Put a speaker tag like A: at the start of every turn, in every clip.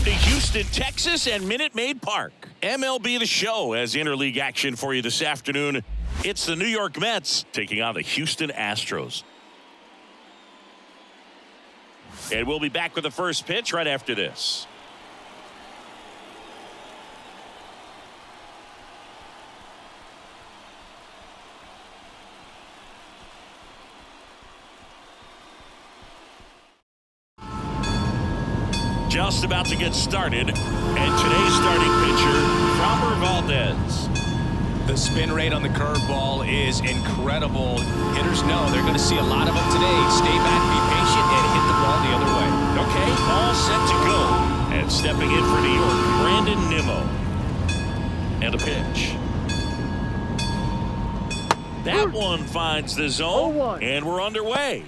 A: Welcome to Houston, Texas and Minute Maid Park. MLB The Show has interleague action for you this afternoon. It's the New York Mets taking on the Houston Astros. And we'll be back with the first pitch right after this. Just about to get started, and today's starting pitcher, Framber Valdez.
B: The spin rate on the curveball is incredible. Hitters know they're going to see a lot of them today. Stay back, be patient, and hit the ball the other way.
A: Okay, all set to go. And stepping in for New York, Brandon Nimmo. And a pitch. That one finds the zone, and we're underway.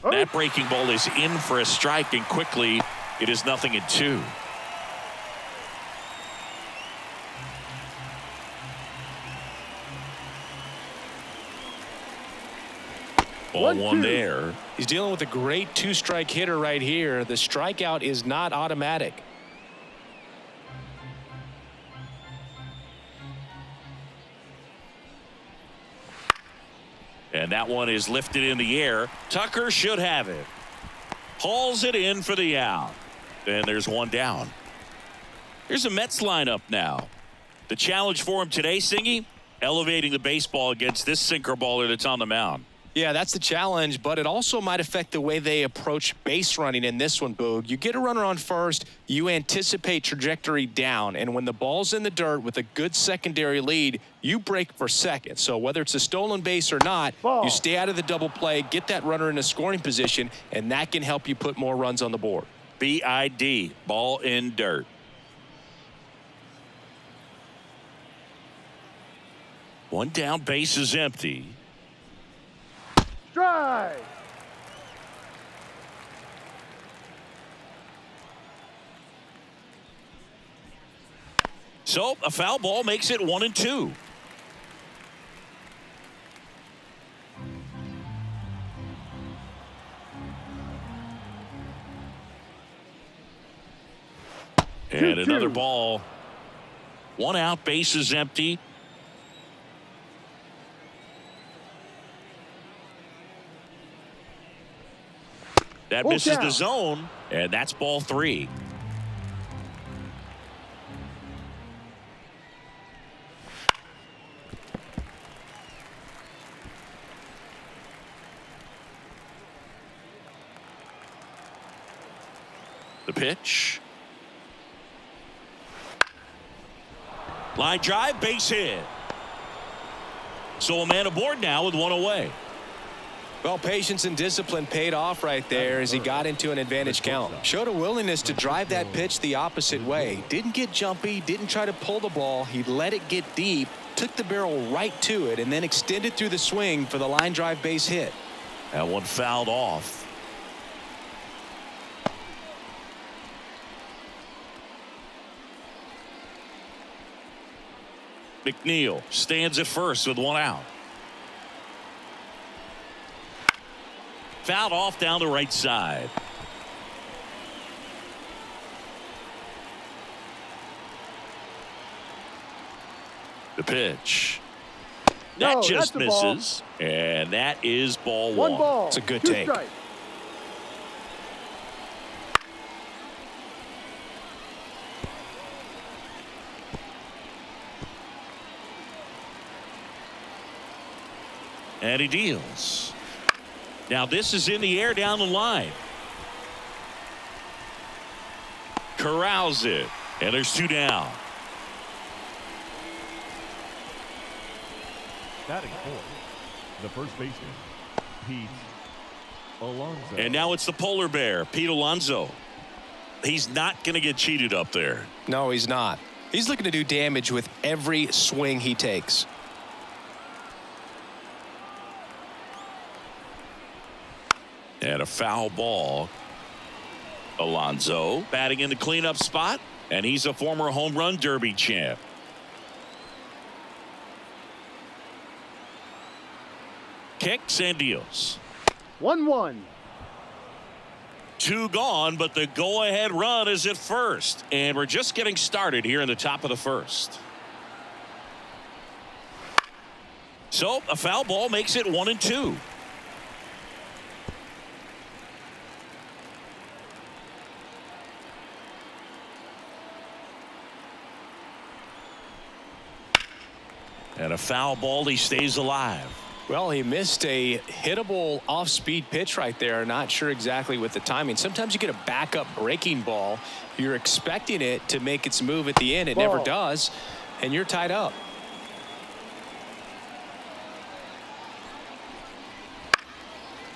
A: That breaking ball is in for a strike, and quickly it is 0-2. Ball one there.
B: He's dealing with a great two-strike hitter right here. The strikeout is not automatic.
A: And that one is lifted in the air. Tucker should have it. Hauls it in for the out. And there's one down. Here's a Mets lineup now. The challenge for him today, Singy, elevating the baseball against this sinker baller that's on the mound.
B: Yeah, that's the challenge, but it also might affect the way they approach base running in this one, Boog. You get a runner on first, you anticipate trajectory down, and when the ball's in the dirt with a good secondary lead, you break for second. So whether it's a stolen base or not, you stay out of the double play, get that runner in a scoring position, and that can help you put more runs on the board.
A: BID, ball in dirt. One down, base is empty.
C: Strike.
A: So a foul ball makes it 1-2. And another ball. One out, base is empty. That misses the zone, and that's ball 3. The pitch. Line drive, base hit. So a man aboard now with one away.
B: Well, patience and discipline paid off right there as he got into an advantage count. Showed a willingness to drive that pitch the opposite way. Didn't get jumpy, didn't try to pull the ball. He let it get deep, took the barrel right to it, and then extended through the swing for the line drive base hit.
A: That one fouled off. McNeil stands at first with one out. Fouled off down the right side. The pitch. That just misses. And that is ball one.
B: It's a good take.
C: Strike.
A: And he deals. Now this is in the air down the line. Corrals it. And there's two down.
D: Batting fourth, the first baseman, Pete Alonso.
A: And now it's the polar bear, Pete Alonso. He's not going to get cheated up there.
B: No, he's not. He's looking to do damage with every swing he takes.
A: And a foul ball. Alonso batting in the cleanup spot, and he's a former home run derby champ. kicks and deals.
C: 1-1.
A: 2 gone, but the go-ahead run is at first. And we're just getting started here in the top of the first. So a foul ball makes it 1-2. And a foul ball, he stays alive.
B: Well, he missed a hittable off-speed pitch right there. Not sure exactly with the timing. Sometimes you get a backup breaking ball. You're expecting it to make its move at the end. It never does, and you're tied up.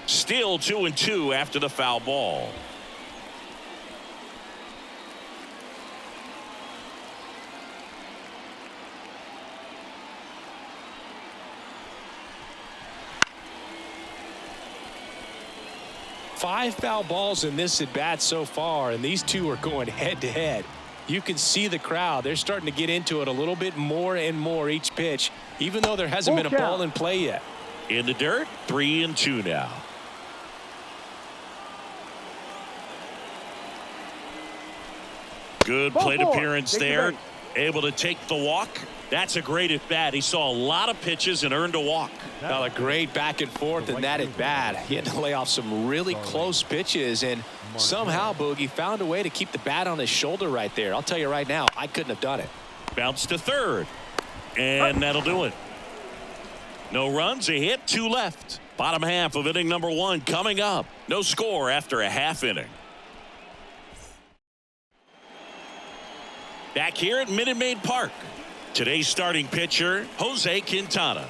A: Still 2-2 after the foul ball.
B: Five foul balls in this at bat so far, and these two are going head to head. You can see the crowd. They're starting to get into it a little bit more and more each pitch, even though there hasn't been a ball in play yet.
A: In the dirt, 3-2 now. Good plate appearance there. Able to take the walk. That's a great at bat. He saw a lot of pitches and earned a walk.
B: Well, a great back and forth in that at bat. He had to lay off some really close pitches, and somehow Boogie found a way to keep the bat on his shoulder right there. I'll tell you right now, I couldn't have done it.
A: Bounce to third, and that'll do it. No runs, a hit, 2 left. Bottom half of inning number 1 coming up. No score after a half inning. Back here at Minute Maid Park. Today's starting pitcher, Jose Quintana.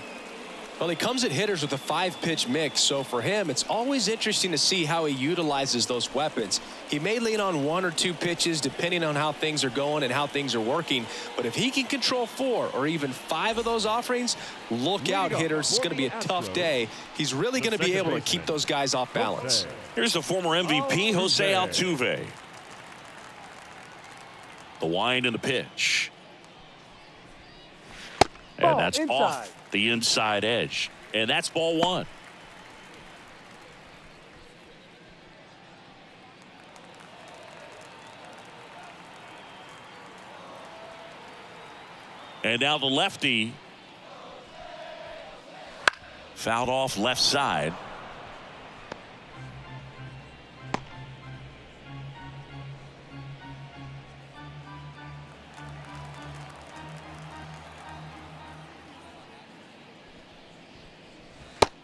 B: Well, he comes at hitters with a 5-pitch mix, so for him, it's always interesting to see how he utilizes those weapons. He may lean on 1 or 2 pitches depending on how things are going and how things are working, but if he can control 4 or even 5 of those offerings, look out, hitters. It's going to be a tough day. He's really going to be able to keep those guys off balance.
A: Here's the former MVP, Jose Altuve. The wind and the pitch. And that's off the inside edge. And that's ball 1. And now the lefty. Fouled off left side.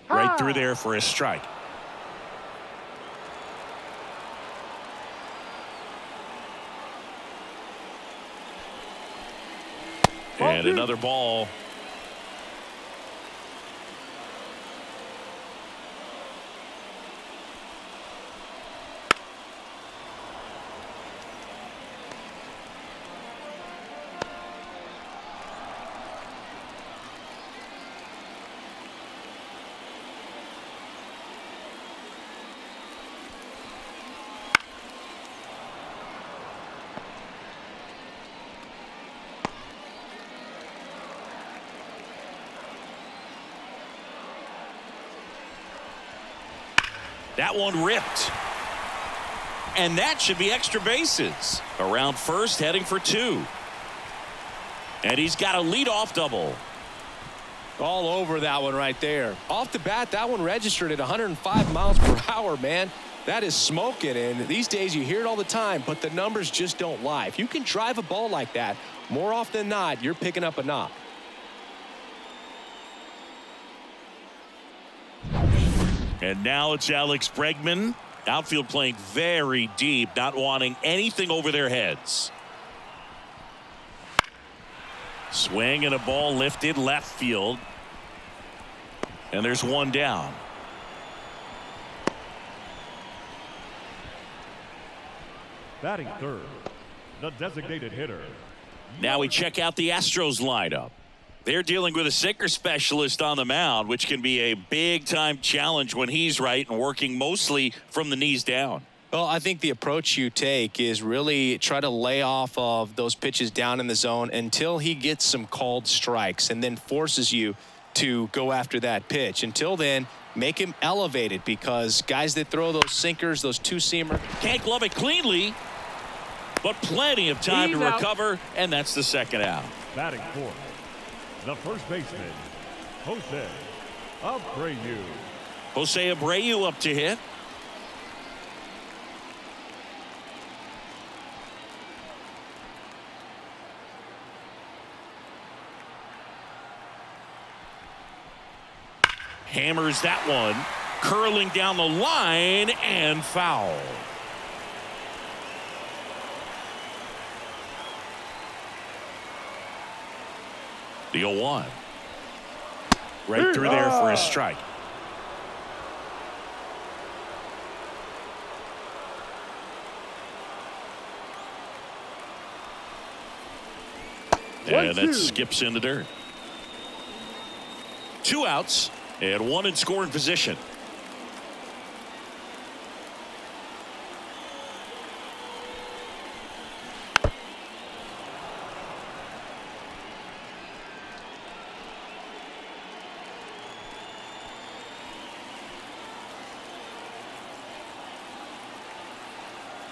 A: Right through there for a strike. And another ball. That one ripped. And that should be extra bases. Around first, heading for 2. And he's got a leadoff double.
B: All over that one right there. Off the bat, that one registered at 105 miles per hour, man. That is smoking, and these days you hear it all the time, but the numbers just don't lie. If you can drive a ball like that, more often than not, you're picking up a knock.
A: And now it's Alex Bregman. Outfield playing very deep, not wanting anything over their heads. Swing and a ball lifted left field. And there's one down.
D: Batting third, the designated hitter.
A: Now we check out the Astros lineup. They're dealing with a sinker specialist on the mound, which can be a big-time challenge when he's right and working mostly from the knees down.
B: Well, I think the approach you take is really try to lay off of those pitches down in the zone until he gets some called strikes and then forces you to go after that pitch. Until then, make him elevated, because guys that throw those sinkers, those two-seamer.
A: Can't glove it cleanly, but plenty of time to recover, and that's the second out.
D: Batting fourth, the first baseman, Jose Abreu.
A: Jose Abreu up to hit. Hammers that one, curling down the line, and foul. The 0-1. Right through there for a strike. And that skips in the dirt. 2 outs and 1 in scoring position.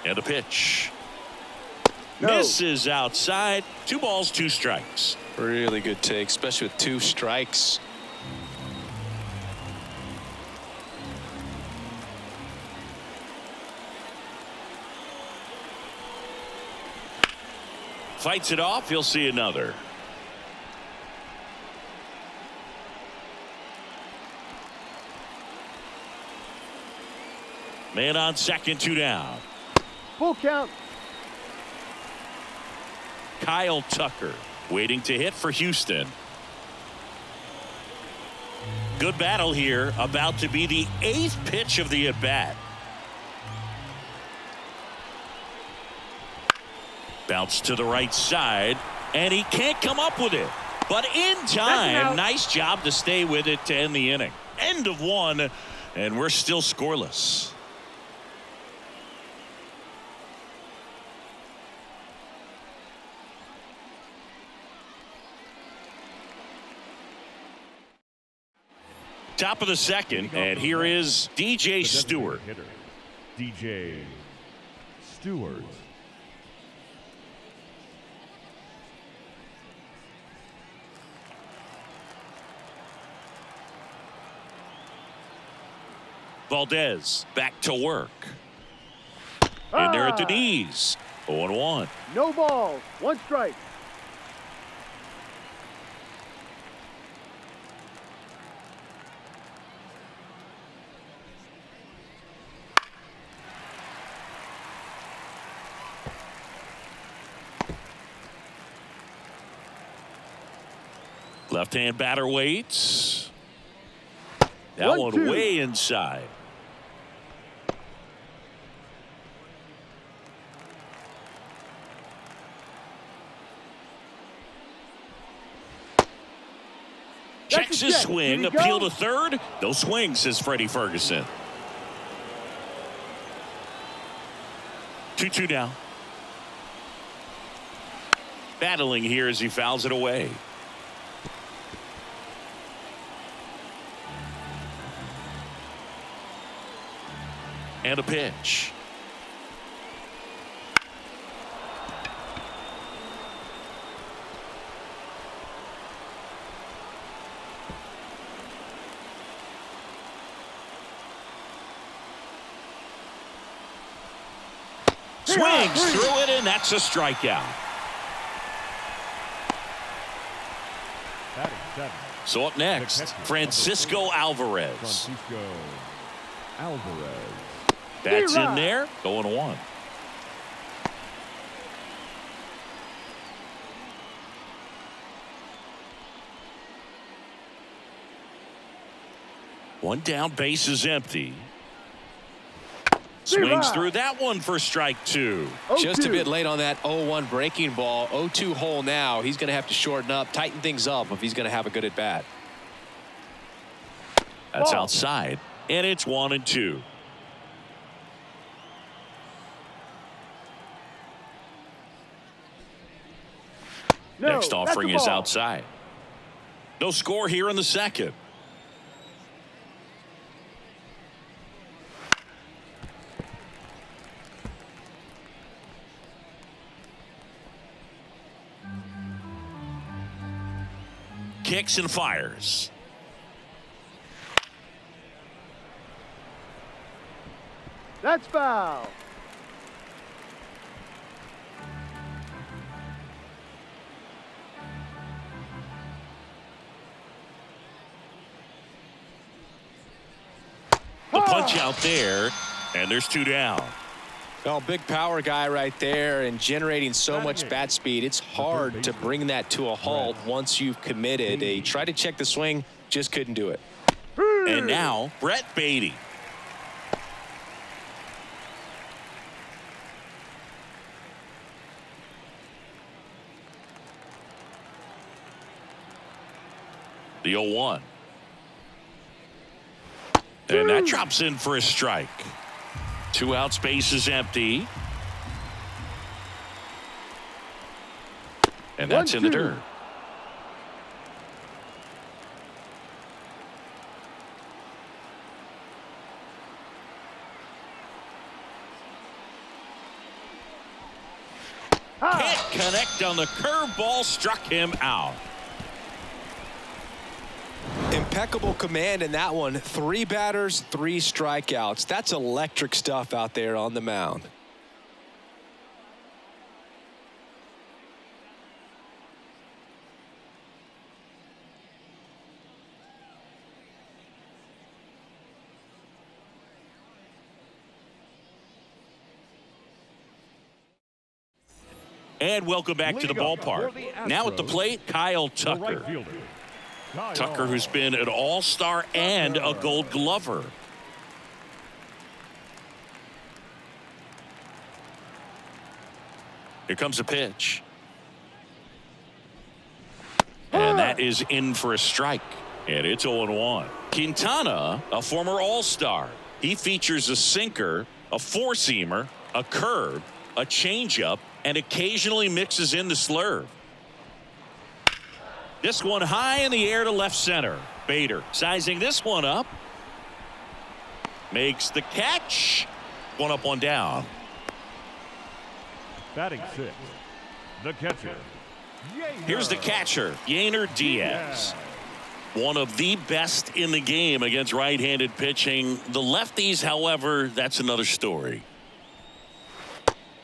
A: And a pitch. No. Misses outside. 2 balls, 2 strikes.
B: Really good take, especially with 2 strikes.
A: Fights it off. He'll see another. Man on second, 2 down.
C: Full count.
A: Kyle Tucker waiting to hit for Houston. Good battle here. About to be the 8th pitch of the at-bat. Bounce to the right side, and he can't come up with it. But in time, nice job to stay with it to end the inning. End of 1, and we're still scoreless. Top of the second, and here is DJ Stewart.
D: DJ Stewart.
A: Valdez back to work. In there at the knees. 0-1.
C: No balls. 1 strike.
A: Left-hand batter waits. That one way inside. Checks his swing. Appeal to third. No swing, says Freddie Ferguson. 2-2 now. Battling here as he fouls it away. And a pitch. Swings through it, and that's a strikeout. So up next, Francisco Alvarez. That's in there. 0-1. One down, base is empty. Swings through that one for strike 2.
B: Just a bit late on that 0-1 breaking ball. 0-2 hole now. He's going to have to shorten up, tighten things up if he's going to have a good at bat.
A: That's outside, and it's 1-2. Next offering is outside. No score here in the second. Kicks and fires.
C: That's foul.
A: The punch out there, and there's 2 down.
B: Well, big power guy right there and generating so much bat speed. It's hard to bring that to a halt once you've committed. He tried to check the swing, just couldn't do it.
A: And now, Brett Beatty. The 0-1. And that drops in for a strike. 2 outs, base is empty. And that's in the dirt. Can't connect on the curveball, struck him out.
B: Impeccable command in that one. 3 batters, 3 strikeouts. That's electric stuff out there on the mound.
A: And welcome back to the ballpark. Now at the plate, Kyle
D: The right
A: Tucker.
D: fielder, Kyle
A: Tucker, who's been an all-star and a Gold Glover. Here comes a pitch. And that is in for a strike. And it's 0-1. Quintana, a former all-star. He features a sinker, a four-seamer, a curve, a changeup, and occasionally mixes in the slurve. This one high in the air to left center. Bader sizing this one up. Makes the catch. 1 up, 1 down.
D: batting 6th, the catcher.
A: Here's the catcher, Yainer Diaz. One of the best in the game against right-handed pitching. The lefties, however, that's another story.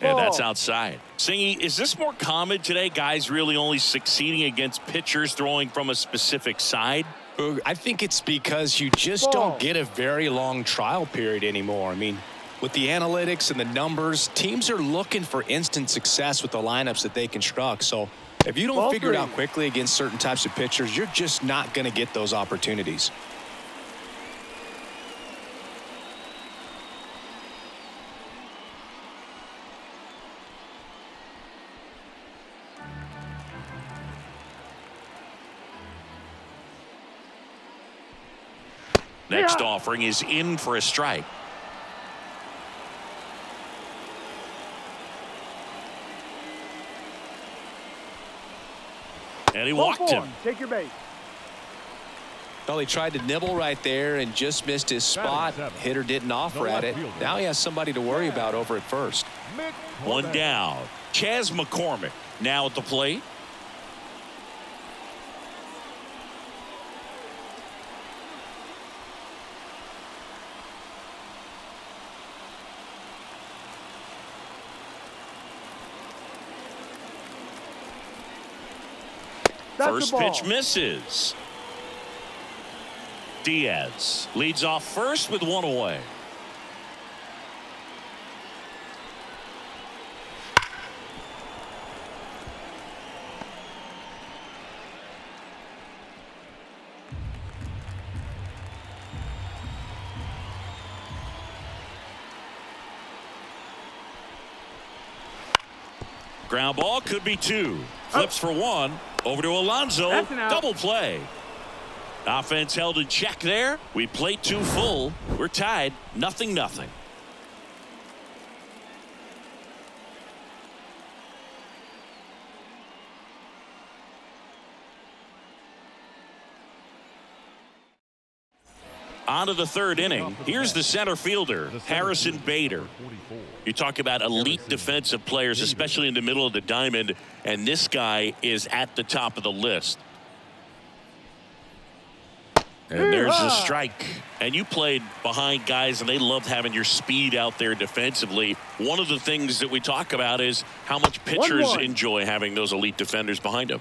A: And that's outside. Singy, is this more common today? Guys really only succeeding against pitchers throwing from a specific side?
B: I think it's because you just don't get a very long trial period anymore. I mean, with the analytics and the numbers, teams are looking for instant success with the lineups that they construct. So if you don't figure it out quickly against certain types of pitchers, you're just not going to get those opportunities.
A: Next offering is in for a strike. And he walked him.
C: Take your base.
B: Well, he tried to nibble right there and just missed his spot. Hitter didn't offer at it. Now he has somebody to worry about over at first.
A: 1 down. Chas McCormick now at the plate. First pitch misses. Diaz leads off first with 1 away. Ground ball could be 2. Flips for 1. Over to Alonso. Double play. Offense held in check there. We played 2 full. We're tied 0-0. On to the third inning. Here's the center fielder, Harrison Bader. You talk about elite defensive players, especially in the middle of the diamond, and this guy is at the top of the list. And there's a strike. And you played behind guys, and they loved having your speed out there defensively. One of the things that we talk about is how much pitchers enjoy having those elite defenders behind them.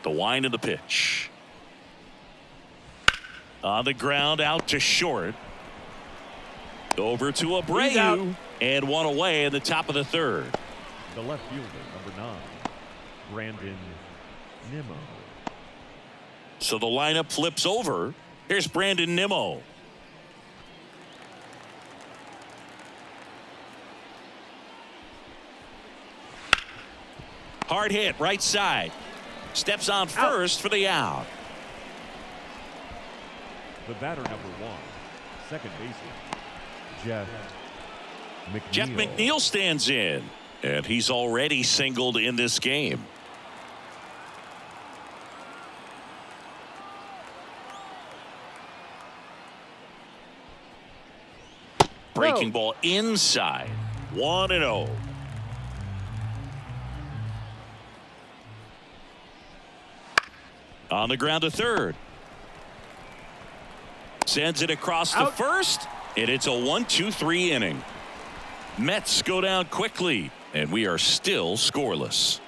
A: The wind of the pitch. On the ground, out to short. Over to Abreu. And one away in the top of the third.
D: The left fielder, number 9, Brandon Nimmo.
A: So the lineup flips over. Here's Brandon Nimmo. Hard hit, right side. Steps on first for the out.
D: The batter, number 1, second baseman, Jeff McNeil.
A: Jeff McNeil stands in, and he's already singled in this game. Breaking ball inside. 1-0. On the ground to third. Sends it across the first, and it's a 1-2-3 inning. Mets go down quickly, and we are still scoreless.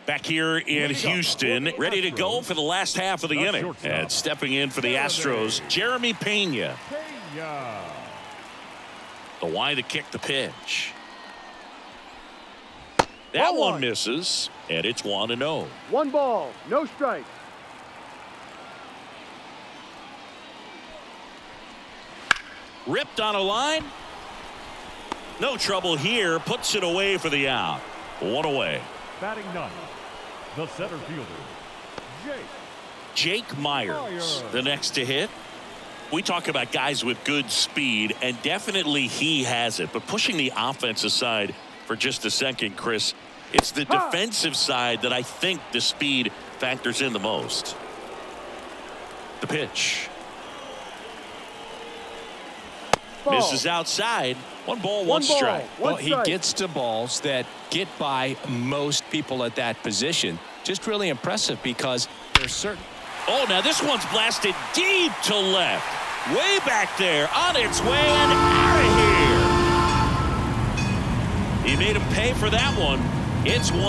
A: Back here in Houston, ready to go for the last half of the inning. And stepping in for the Astros, Jeremy Pena. The wide to kick the pitch. That one misses, and it's 1-0.
C: 1 ball, no strike.
A: Ripped on a line. No trouble here. Puts it away for the out. 1 away.
D: Batting 9, the center fielder,
A: Jake Myers, the next to hit. We talk about guys with good speed, and definitely he has it. But pushing the offense aside for just a second, Chris, it's the defensive side that I think the speed factors in the most. The pitch. Misses outside. 1 ball, 1 strike.
B: Well, he gets to balls that get by most people at that position. Just really impressive because there's certain.
A: Oh, now this one's blasted deep to left. Way back there, on its way and out of here. He made him pay for that one. It's 1-0. He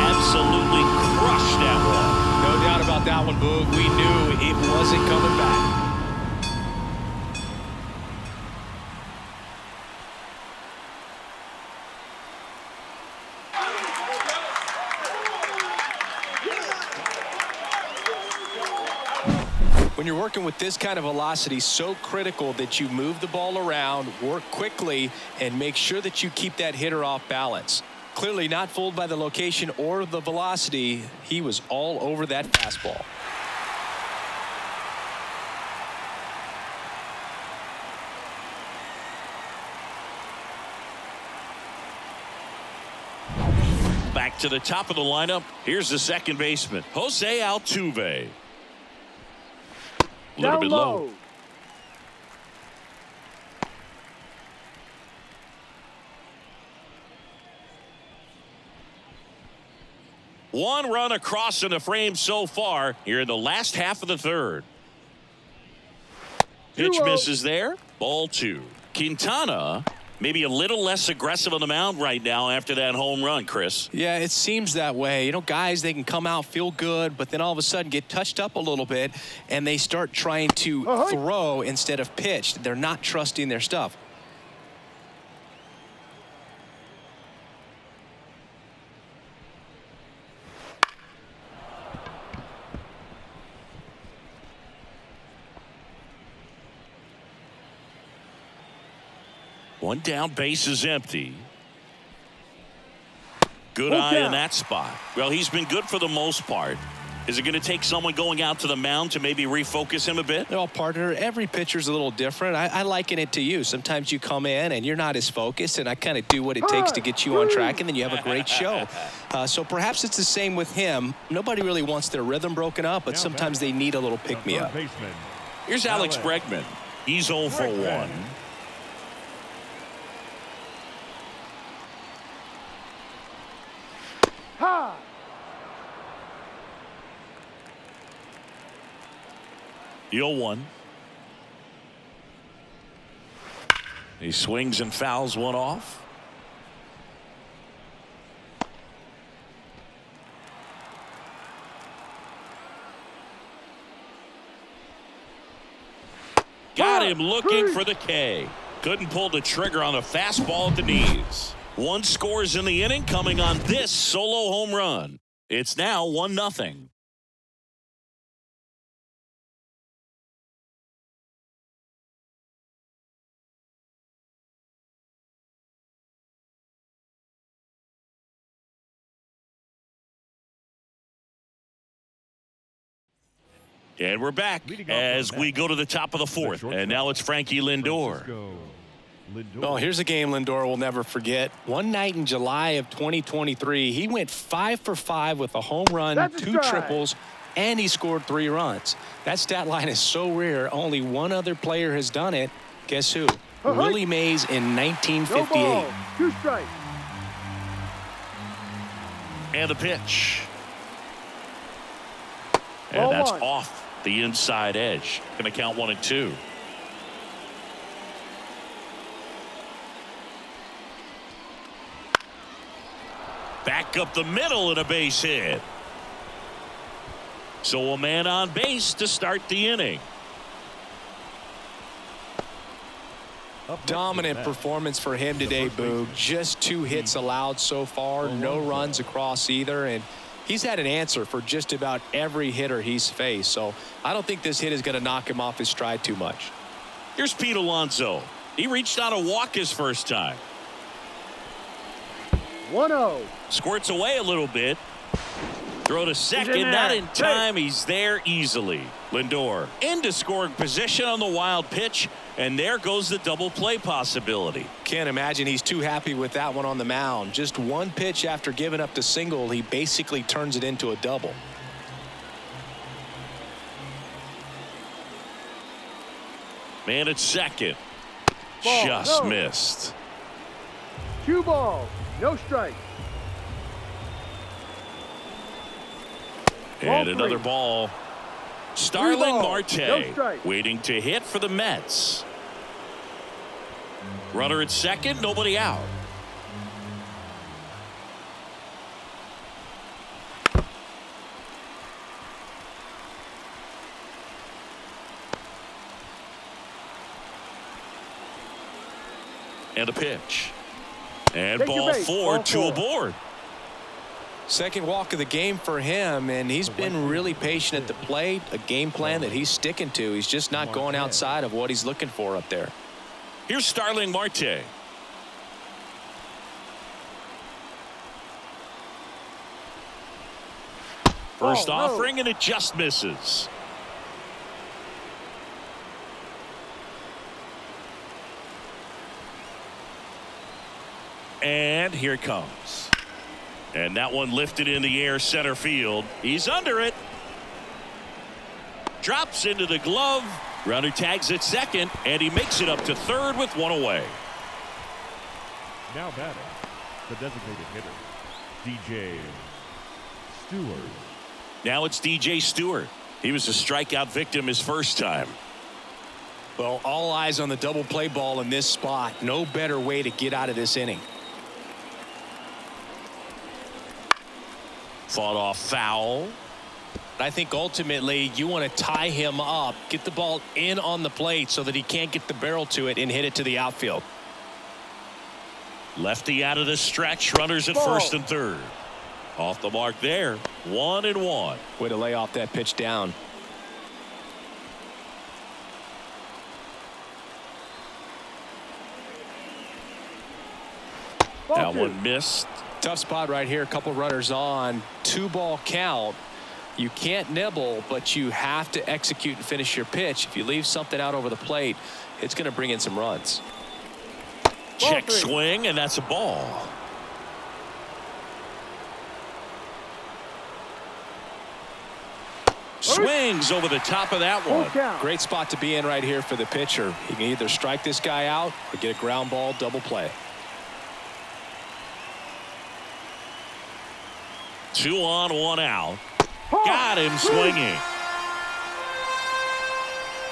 A: absolutely crushed that one.
B: No doubt about that one, Boog. We knew it wasn't coming back. When you're working with this kind of velocity, so critical that you move the ball around, work quickly, and make sure that you keep that hitter off balance. Clearly not fooled by the location or the velocity. He was all over that fastball.
A: Back to the top of the lineup. Here's the second baseman, Jose Altuve. A little bit low. One run across in the frame so far here in the last half of the third. Pitch misses there. Ball 2. Quintana maybe a little less aggressive on the mound right now after that home run, Chris.
B: Yeah, it seems that way. You know, guys, they can come out, feel good, but then all of a sudden get touched up a little bit, and they start trying to throw instead of pitch. They're not trusting their stuff.
A: One down, base is empty. Good eye in that spot. Well, he's been good for the most part. Is it going to take someone going out to the mound to maybe refocus him a bit?
B: Well, partner, every pitcher's a little different. I liken it to you. Sometimes you come in and you're not as focused, and I kind of do what it takes to get you on track, and then you have a great show. So perhaps it's the same with him. Nobody really wants their rhythm broken up, but sometimes they need a little pick-me-up.
A: Here's Alex Bregman. He's 0 for 1.
C: Ha!
A: The 0-1. He swings and fouls one off. Got him looking for the K. Couldn't pull the trigger on a fastball at the knees. One scores in the inning coming on this solo home run. It's now 1-0. And we're back as we go to the top of the fourth. And now it's Frankie Lindor.
B: Well, here's a game Lindor will never forget. One night in July of 2023, he went 5 for 5 with a home run, 2 triples, and he scored 3 runs. That stat line is so rare, only one other player has done it. Guess who? Willie Mays in 1958.
C: No ball. 2 strikes.
A: And the pitch. And that's off the inside edge. Going to count 1 and 2. Back up the middle and a base hit. So a man on base to start the inning.
B: Dominant performance for him today, Boog. Just 2 hits allowed so far, no runs across either, and he's had an answer for just about every hitter he's faced. So I don't think this hit is going to knock him off his stride too much.
A: Here's Pete Alonso. He reached on a walk his first time.
C: 1-0.
A: Squirts away a little bit. Throw to second, not in time. He's there easily. Lindor into scoring position on the wild pitch, and there goes the double play possibility.
B: Can't imagine he's too happy with that one on the mound. Just 1 pitch after giving up the single, he basically turns it into a double.
A: Man at second.
C: Ball,
A: just
C: no.
A: missed.
C: 2 balls. No strikes.
A: And
C: Ball
A: another
C: 3.
A: ball. Starling
C: balls,
A: Marte
C: no strike.
A: waiting to hit for the Mets. Runner at second, nobody out. And a pitch. And
C: Take your
A: ball
C: base,
A: 4,
C: ball
A: 2
C: 4.
A: aboard.
B: Second walk of the game for him, and he's been really patient at the plate. A game plan that he's sticking to. He's just not going outside of what he's looking for up there.
A: Here's Starling Marte. First
C: no.
A: offering, and it just misses. And here it comes. And that one lifted in the air center field. He's under it. Drops into the glove. Runner tags at second, and he makes it up to third with 1 away.
D: Now batting, the designated hitter, DJ Stewart.
A: Now it's DJ Stewart. He was a strikeout victim his first time.
B: Well, all eyes on the double play ball in this spot. No better way to get out of this inning.
A: Fought off foul.
B: I think ultimately you want to tie him up, get the ball in on the plate so that he can't get the barrel to it and hit it to the outfield.
A: Lefty out of the stretch. Runners at first and third. Off the mark there. 1-1.
B: Way to lay off that pitch down.
A: That one missed.
B: Tough spot right here. A couple runners on. 2-ball count. You can't nibble, but you have to execute and finish your pitch. If you leave something out over the plate, it's going to bring in some runs.
A: Check
C: three.
A: swing, and that's a ball. Swings over the top of that
C: Full
A: one.
C: count.
B: Great spot to be in right here for the pitcher. He can either strike this guy out or get a ground ball double play.
A: 2 on, 1 out.
C: Ball.
A: Got him swinging.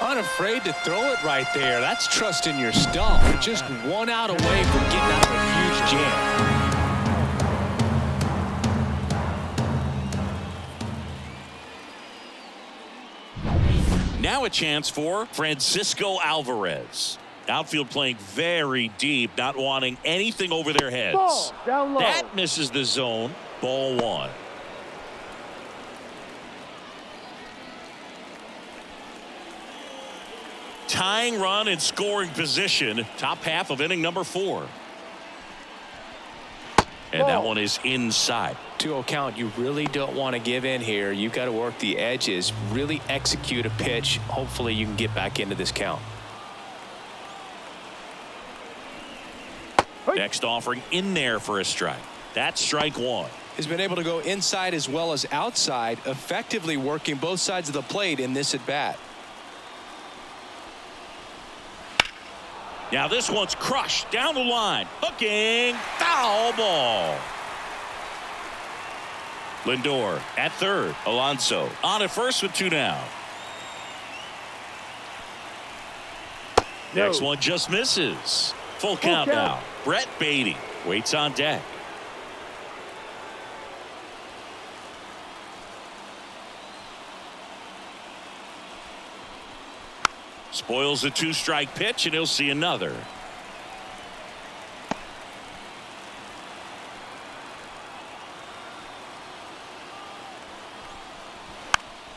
B: Unafraid to throw it right there. That's trusting your stump. Just 1 out away from getting out of a huge jam.
A: Now a chance for Francisco Alvarez. Outfield playing very deep, not wanting anything over their heads.
C: Ball. Down low.
A: That misses the zone. Ball 1. Tying run in scoring position. Top half of inning number 4. And that
C: Ball.
A: one is inside.
B: 2-0 count. You really don't want to give in here. You've got to work the edges, really execute a pitch. Hopefully you can get back into this count.
C: Hey.
A: Next offering in there for a strike. That's strike 1.
B: Has been able to go inside as well as outside, effectively working both sides of the plate in this at bat.
A: Now this one's crushed down the line. Hooking. Foul ball. Lindor at third. Alonso on at first with 2 down.
C: No.
A: Next one just misses. Full count now. Brett Beatty waits on deck. Spoils the 2-strike pitch, and he'll see another.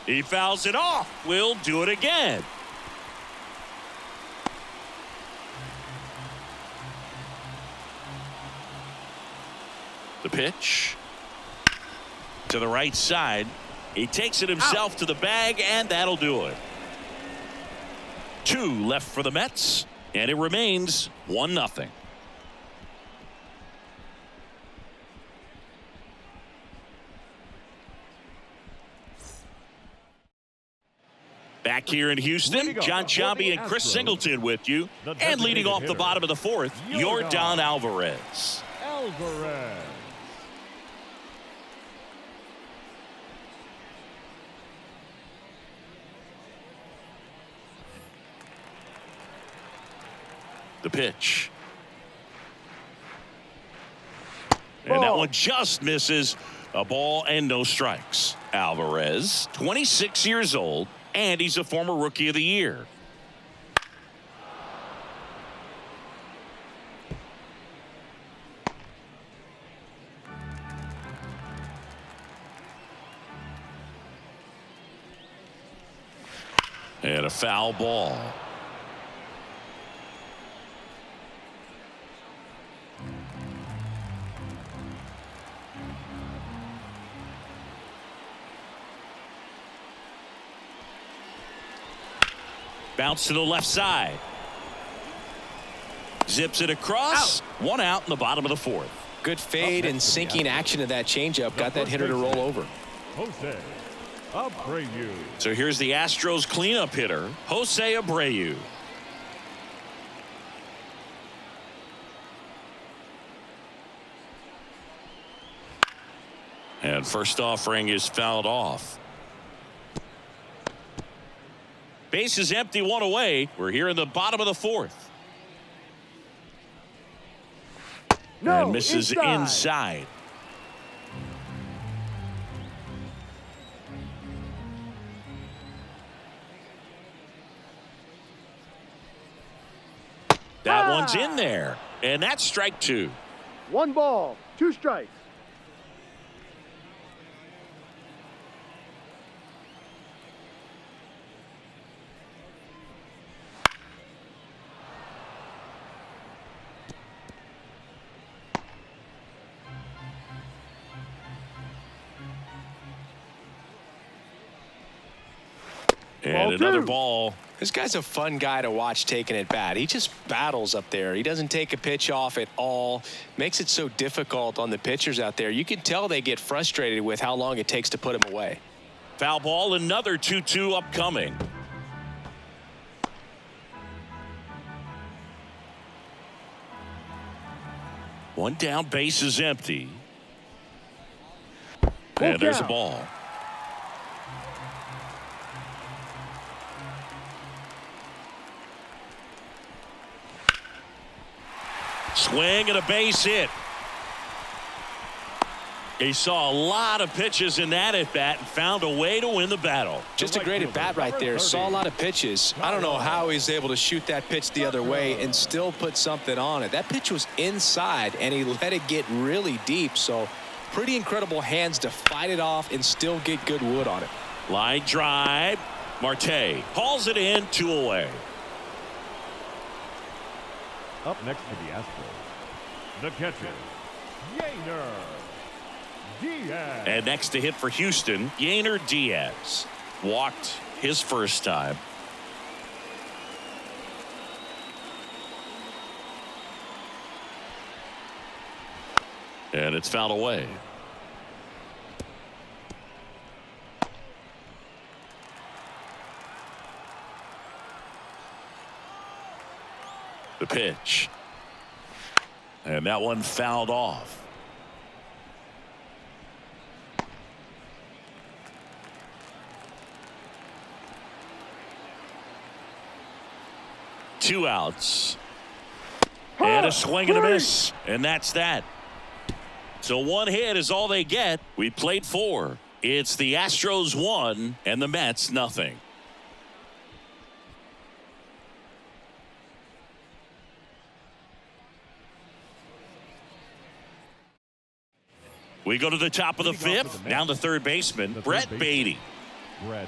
A: He fouls it off. We'll do it again. The pitch to the right side. He takes it himself to the bag, and that'll do it. 2 left for the Mets, and it remains 1-0. Back here in Houston, John Sciambi and Chris Singleton with you. And leading off the bottom of the 4th, Yordan Alvarez.
D: Alvarez.
A: The pitch. And that one just misses. A ball and no strikes. Alvarez, 26 years old, and he's a former Rookie of the Year. And a foul ball. Bounce to the left side. Zips it across. 1 out in the bottom of the 4th.
B: Good fade and sinking action of that changeup. Got that hitter to roll over.
D: Jose Abreu.
A: So here's the Astros cleanup hitter, Jose Abreu. And first offering is fouled off. Base is empty, 1 away. We're here in the bottom of the 4th.
C: No,
A: And misses inside. That one's in there. And that's strike 2.
C: 1 ball, 2 strikes.
A: And
C: Ball
A: another
C: two.
A: ball.
B: This guy's a fun guy to watch taking at bat. He just battles up there. He doesn't take a pitch off at all. Makes it so difficult on the pitchers out there. You can tell they get frustrated with how long it takes to put him away.
A: Foul ball, another 2-2 upcoming. One down, base is empty. And there's a ball. Swing and a base hit. He saw a lot of pitches in that at bat and found a way to win the battle.
B: Just a great at bat right there. Saw a lot of pitches. I don't know how he's able to shoot that pitch the other way and still put something on it. That pitch was inside and he let it get really deep. So pretty incredible hands to fight it off and still get good wood on it.
A: Line drive. Marte hauls it in, 2 away.
D: Up next for the Astros, the catcher, Diaz.
A: And next to hit for Houston, Yainer Diaz. Walked his first time. And it's fouled away. The pitch. And that one fouled off. Two outs. And a swing and a miss. And that's that. So one hit is all they get. We played 4. It's the Astros 1 and the Mets nothing. We go to the top of the 5th. Down to third baseman, Brett Beatty.
D: Brett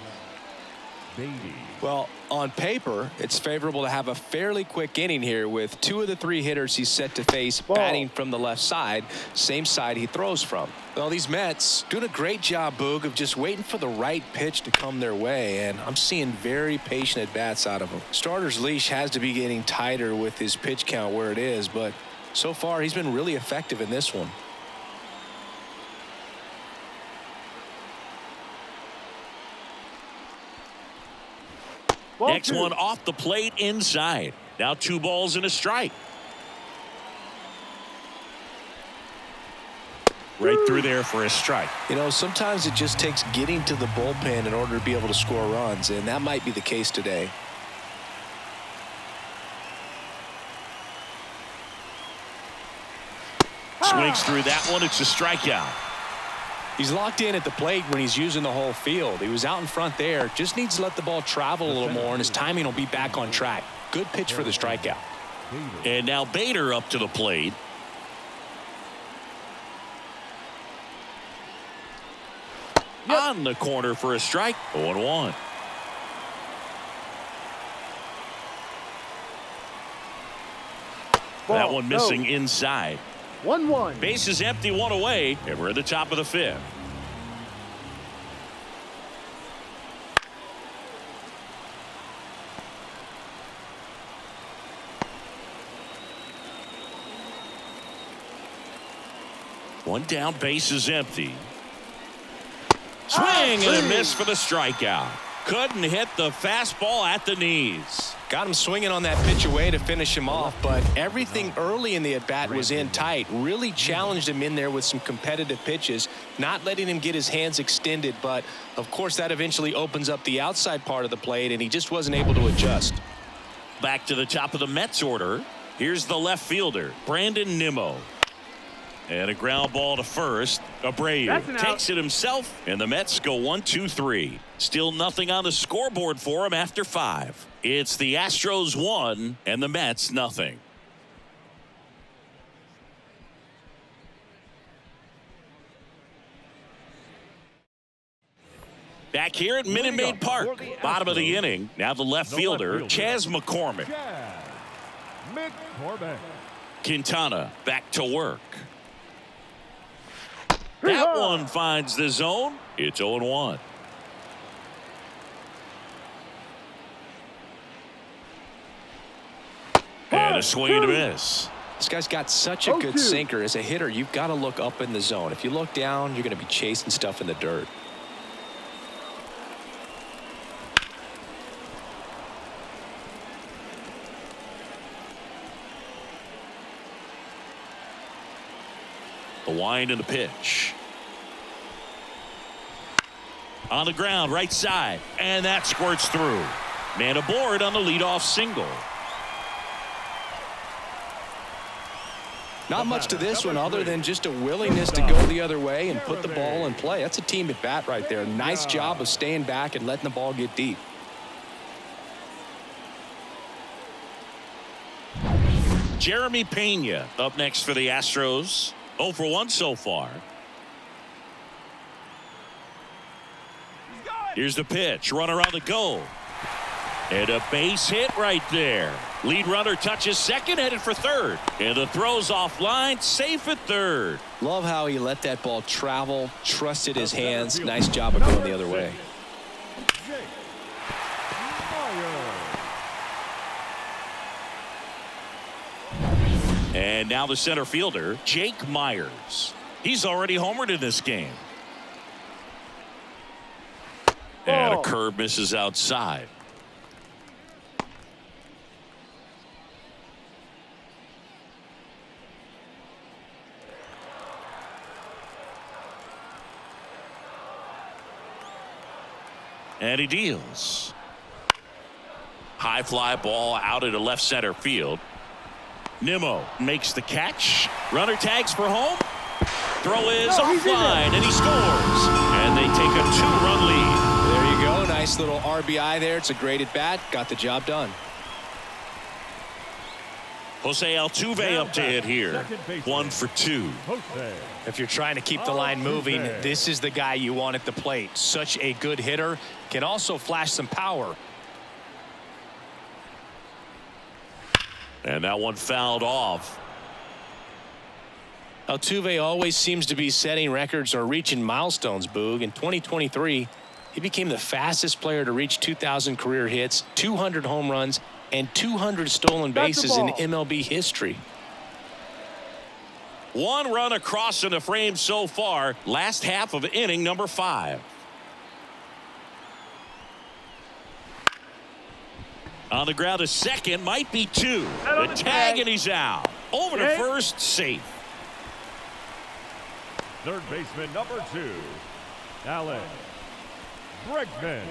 D: Beatty.
B: Well, on paper, it's favorable to have a fairly quick inning here with 2 of the 3 hitters he's set to face batting from the left side, same side he throws from. Well, these Mets doing a great job, Boog, of just waiting for the right pitch to come their way, and I'm seeing very patient at-bats out of them. Starter's leash has to be getting tighter with his pitch count where it is, but so far he's been really effective in this one.
C: Ball
A: Next
C: two.
A: one off the plate inside. Now 2 balls and a strike. Right through there for a strike.
B: You know, sometimes it just takes getting to the bullpen in order to be able to score runs, and that might be the case today.
A: Swings through that one. It's a strikeout.
B: He's locked in at the plate when he's using the whole field. He was out in front there. Just needs to let the ball travel a little more, and his timing will be back on track. Good pitch for the strikeout.
A: And now Bader up to the plate. On the corner for a strike. 0-1. That one missing inside.
C: 1-1.
A: Base is empty, 1 away, and we're at the top of the 5th. One down, base is empty. Swing and a miss for the strikeout. Couldn't hit the fastball at the knees.
B: Got him swinging on that pitch away to finish him off, but everything early in the at-bat was in tight. Really challenged him in there with some competitive pitches, not letting him get his hands extended, but of course that eventually opens up the outside part of the plate, and he just wasn't able to adjust.
A: Back to the top of the Mets order. Here's the left fielder, Brandon Nimmo. And a ground ball to first. Abreu takes it himself, and the Mets go 1-2-3. Still nothing on the scoreboard for him after 5. It's the Astros 1 and the Mets nothing. Back here at Minute Maid Park, bottom of the inning. Now the left fielder, Chas McCormick.
D: McCormick.
A: Quintana back to work. That one finds the zone. It's 0-1. And a swing and a miss.
B: This guy's got such a good
C: 0-2.
B: sinker. As a hitter, you've got to look up in the zone. If you look down, you're going to be chasing stuff in the dirt.
A: The wind and the pitch. On the ground, right side. And that squirts through. Man aboard on the leadoff single.
B: Not much to this one other than just a willingness to go the other way and put the ball in play. That's a team at bat right there. Nice job of staying back and letting the ball get deep.
A: Jeremy Pena up next for the Astros. 0 for 1 so far. Here's the pitch. Runner on the go. And a base hit right there. Lead runner touches second, headed for third. And the throw's offline, safe at third.
B: Love how he let that ball travel, trusted his hands. Nice job of going the other way.
A: And now the center fielder, Jake Myers. He's already homered in this game. And a curve misses outside. And he deals. High fly ball out into left center field. Nimmo makes the catch. Runner tags for home. Throw is offline, and he scores. And they take a 2-run lead.
B: There you go. Nice little RBI there. It's a great at bat. Got the job done.
A: Jose Altuve up to hit here. 1 for 2.
B: If you're trying to keep the line moving, this is the guy you want at the plate. Such a good hitter. Can also flash some power.
A: And that one fouled off.
B: Altuve always seems to be setting records or reaching milestones, Boog. In 2023, he became the fastest player to reach 2,000 career hits, 200 home runs, and 200 stolen bases in MLB history.
A: 1 run across in the frame so far. Last half of inning number 5. On the ground to second, might be 2. The tag, and he's out. Over to first, safe.
D: Third baseman number 2, Alex Bregman.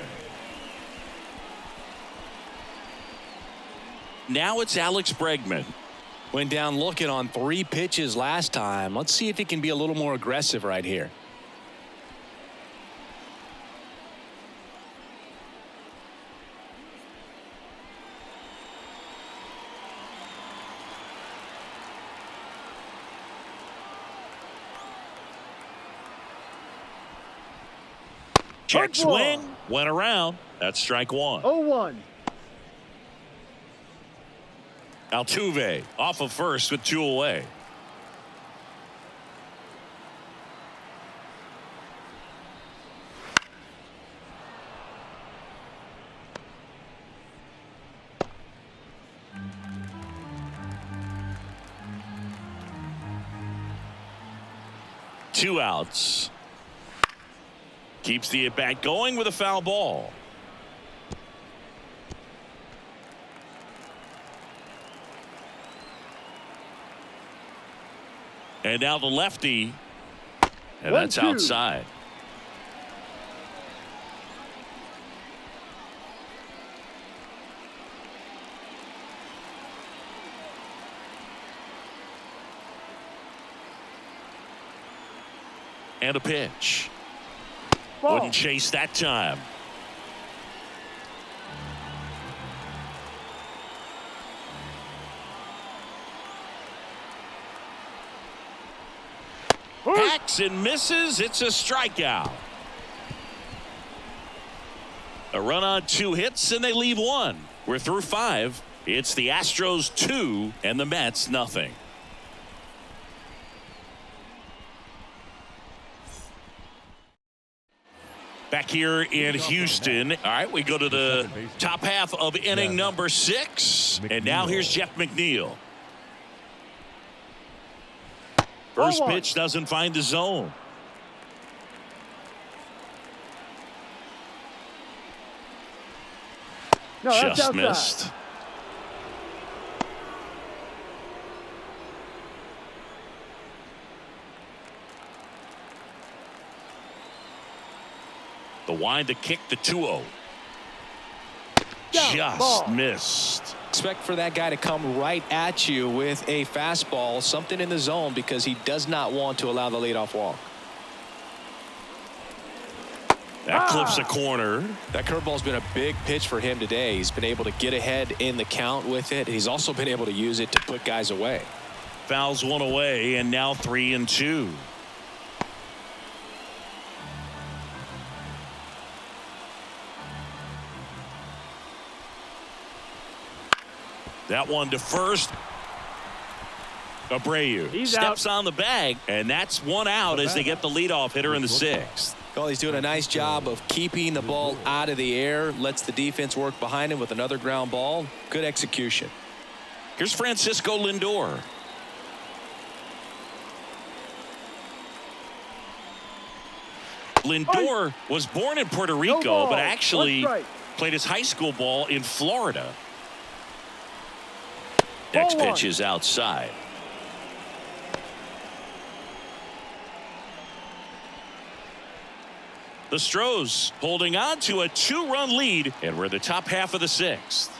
A: Now it's Alex Bregman.
B: Went down looking on 3 pitches last time. Let's see if he can be a little more aggressive right here.
A: Check swing, went around. That's strike 1.
C: 0-1.
A: Altuve off of first with 2 away. Two outs. Keeps the at-bat going with a foul ball. And now the lefty. And that's
C: 1-2.
A: outside. And a pitch.
C: Ball.
A: Wouldn't chase that time. Hacks and misses. It's a strikeout. A run on 2 hits and they leave 1. We're through 5. It's the Astros 2 and the Mets nothing. Back back here in Houston. All right, we go to the top half of inning number 6. And now here's Jeff McNeil. First pitch doesn't find the zone.
C: No, that's
A: Just
C: outside.
A: missed. The wind to kick the 2-0. Just
C: ball.
A: missed.
B: Expect for that guy to come right at you with a fastball, something in the zone, because he does not want to allow the leadoff walk.
A: That clips a corner.
B: That curveball's been a big pitch for him today. He's been able to get ahead in the count with it. He's also been able to use it to put guys away.
A: Fouls one away, and now 3-2. That one to first. Abreu
C: He's
A: steps
C: out.
A: on the bag, and that's one out as they get the leadoff hitter in the 6th.
B: Well, he's doing a nice job of keeping the ball out of the air, lets the defense work behind him with another ground ball. Good execution.
A: Here's Francisco Lindor. Lindor was born in Puerto Rico,
C: ball.
A: but
C: One
A: actually
C: strike.
A: played his high school ball in Florida. Next
C: Ball
A: pitch
C: one.
A: is outside. The Astros holding on to a 2-run lead, and we're in the top half of the 6th.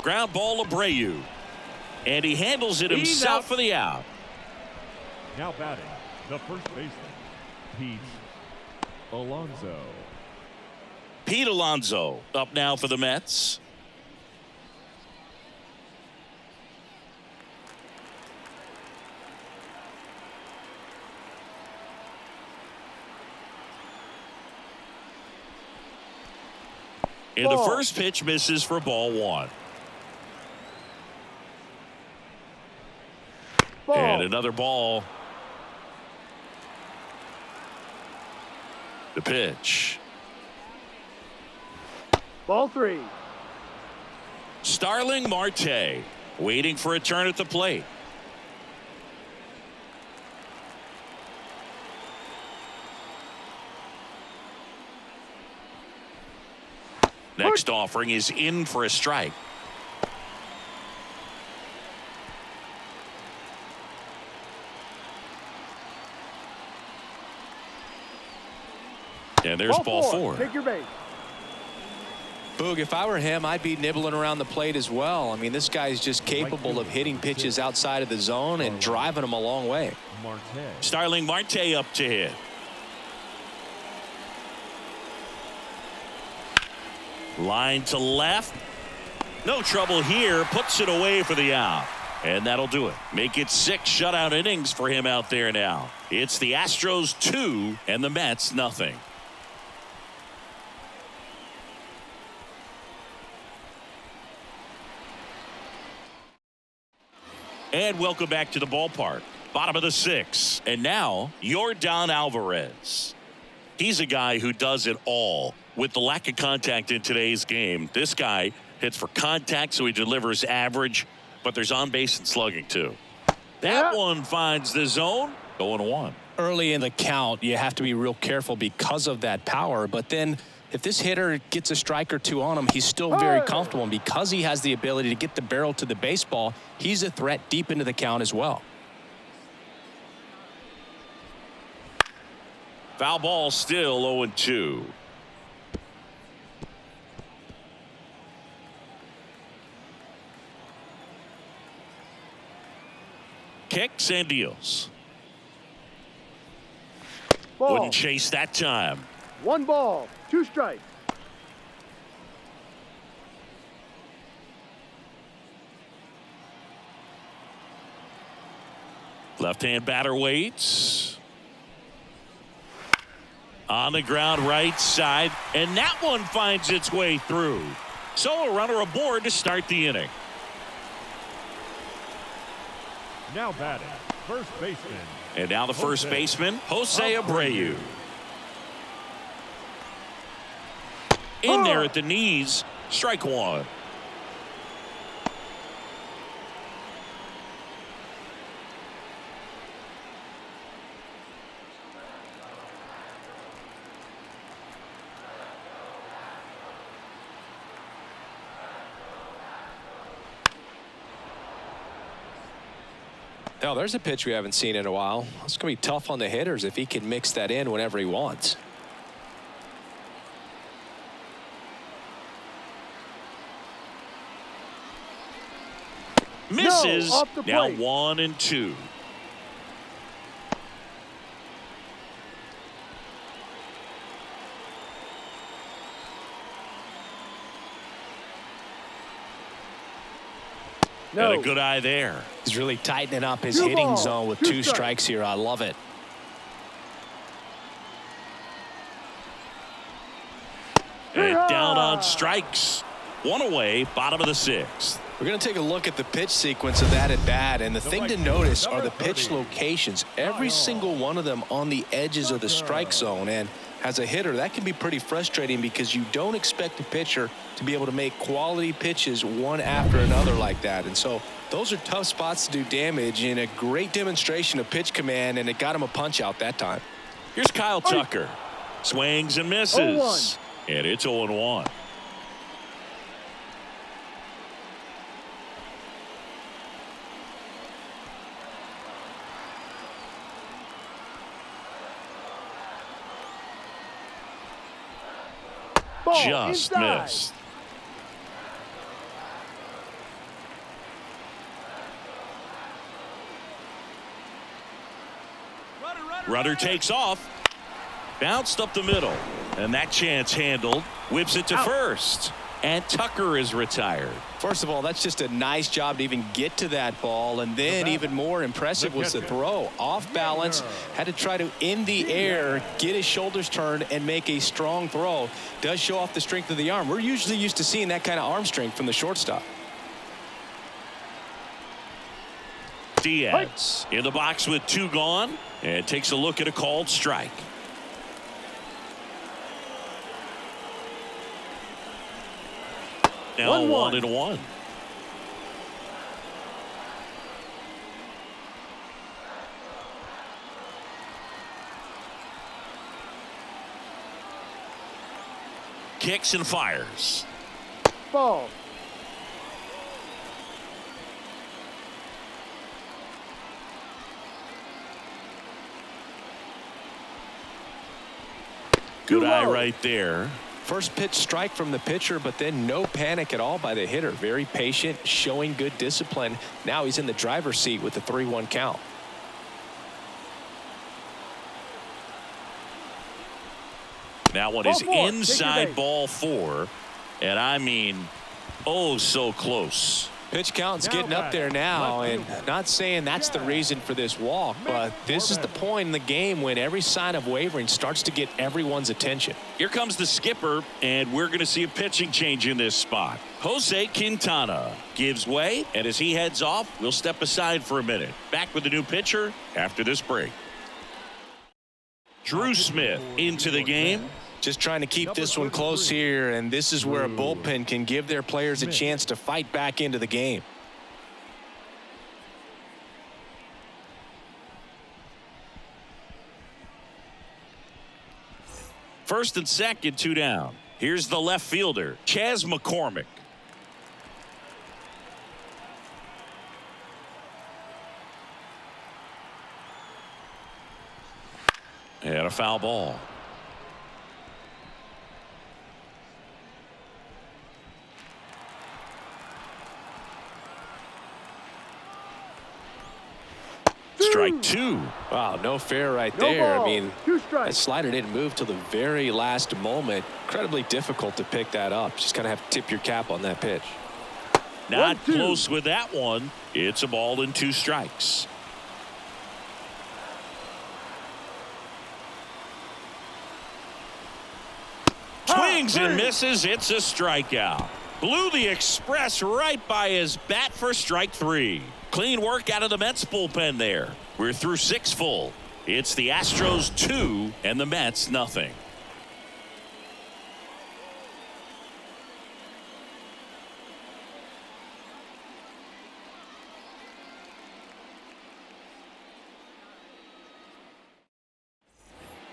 A: Ground ball Abreu, and he handles it
C: He's
A: himself
C: out.
A: for the out.
D: Now batting, the first baseman, Pete Alonso.
A: Pete Alonso up now for the Mets. And the
C: Ball.
A: first pitch misses for ball 1.
C: Ball.
A: And another ball. The pitch.
C: Ball 3.
A: Starling Marte waiting for a turn at the plate. Next offering is in for a strike. And there's ball 4.
C: Take your base.
B: Boog, if I were him, I'd be nibbling around the plate as well. I mean, this guy's just capable of hitting pitches outside of the zone and driving them a long way.
D: Marte.
A: Starling Marte up to hit. Line to left. No trouble here. Puts it away for the out. And that'll do it. Make it 6 shutout innings for him out there now. It's the Astros 2 and the Mets nothing. And welcome back to the ballpark. Bottom of the 6th. And now, Yordan Alvarez. He's a guy who does it all. With the lack of contact in today's game, this guy hits for contact, so he delivers average, but there's on base and slugging too. That one finds the zone. Going 1.
B: Early in the count, you have to be real careful because of that power. But then if this hitter gets a strike or 2 on him, he's still very comfortable. And because he has the ability to get the barrel to the baseball, he's a threat deep into the count as well.
A: Foul ball still 0-2. Kicks and deals.
C: Ball.
A: Wouldn't chase that time.
C: 1 ball. 2 strikes.
A: Left-hand batter waits. On the ground right side, and that one finds its way through. So a runner aboard to start the inning.
D: Now batting, first baseman,
A: And now the first baseman, Jose Abreu. In there at the knees, strike one.
B: Now, there's a pitch we haven't seen in a while. It's going to be tough on the hitters if he can mix that in whenever he wants.
A: Misses.
C: No, off the
A: Now
C: plate.
A: 1-2.
C: No.
A: Got a good eye there.
B: He's really tightening up his
C: Two
B: hitting
C: balls,
B: zone with
C: 2
B: two strikes here. I love it.
A: And down on strikes. One away, bottom of the 6th.
B: We're going to take a look at the pitch sequence of that at bat, and the thing to notice are the pitch locations. Every single one of them on the edges of the strike zone, and as a hitter, that can be pretty frustrating because you don't expect a pitcher to be able to make quality pitches one after another like that. And so those are tough spots to do damage, and a great demonstration of pitch command, and it got him a punch out that time.
A: Here's Kyle Tucker. Swings and misses. And it's 0-1.
C: Ball
A: Just
C: inside.
A: missed. Runner takes off. Bounced up the middle. And that chance handled. Whips it to first. And Tucker is retired.
B: First of all, that's just a nice job to even get to that ball, and then even more impressive was the throw. Off balance, had to try to in the air, get his shoulders turned, and make a strong throw. Does show off the strength of the arm. We're usually used to seeing that kind of arm strength from the shortstop.
A: Diaz in the box with 2 gone, and takes a look at a called strike. Now 1-1. Kicks and fires.
C: Ball.
A: Good eye right there.
B: First pitch strike from the pitcher, but then no panic at all by the hitter. Very patient, showing good discipline. Now he's in the driver's seat with the 3-1 count.
A: That one is inside ball 4. And I mean, oh, so close.
B: Pitch count's getting up there now, and not saying that's the reason for this walk, but this is the point in the game when every sign of wavering starts to get everyone's attention.
A: Here comes the skipper, and we're going to see a pitching change in this spot. Jose Quintana gives way, and as he heads off, we'll step aside for a minute. Back with the new pitcher after this break. Drew Smith into the game.
B: Just trying to keep this one close here, and this is where a bullpen can give their players a chance to fight back into the game.
A: First and second, 2 down. Here's the left fielder, Chas McCormick. And a foul ball. Strike 2.
B: Wow, no fair right
C: No
B: there.
C: ball.
B: I mean,
C: 2
B: that
C: strikes.
B: slider didn't move till the very last moment. Incredibly difficult to pick that up. Just kind of have to tip your cap on that pitch.
A: Not
C: 1-2.
A: close with that one. It's a ball and 2 strikes. Swings and misses. It's a strikeout. Blew the express right by his bat for strike 3. Clean work out of the Mets bullpen there. We're through 6 full. It's the Astros 2 and the Mets nothing.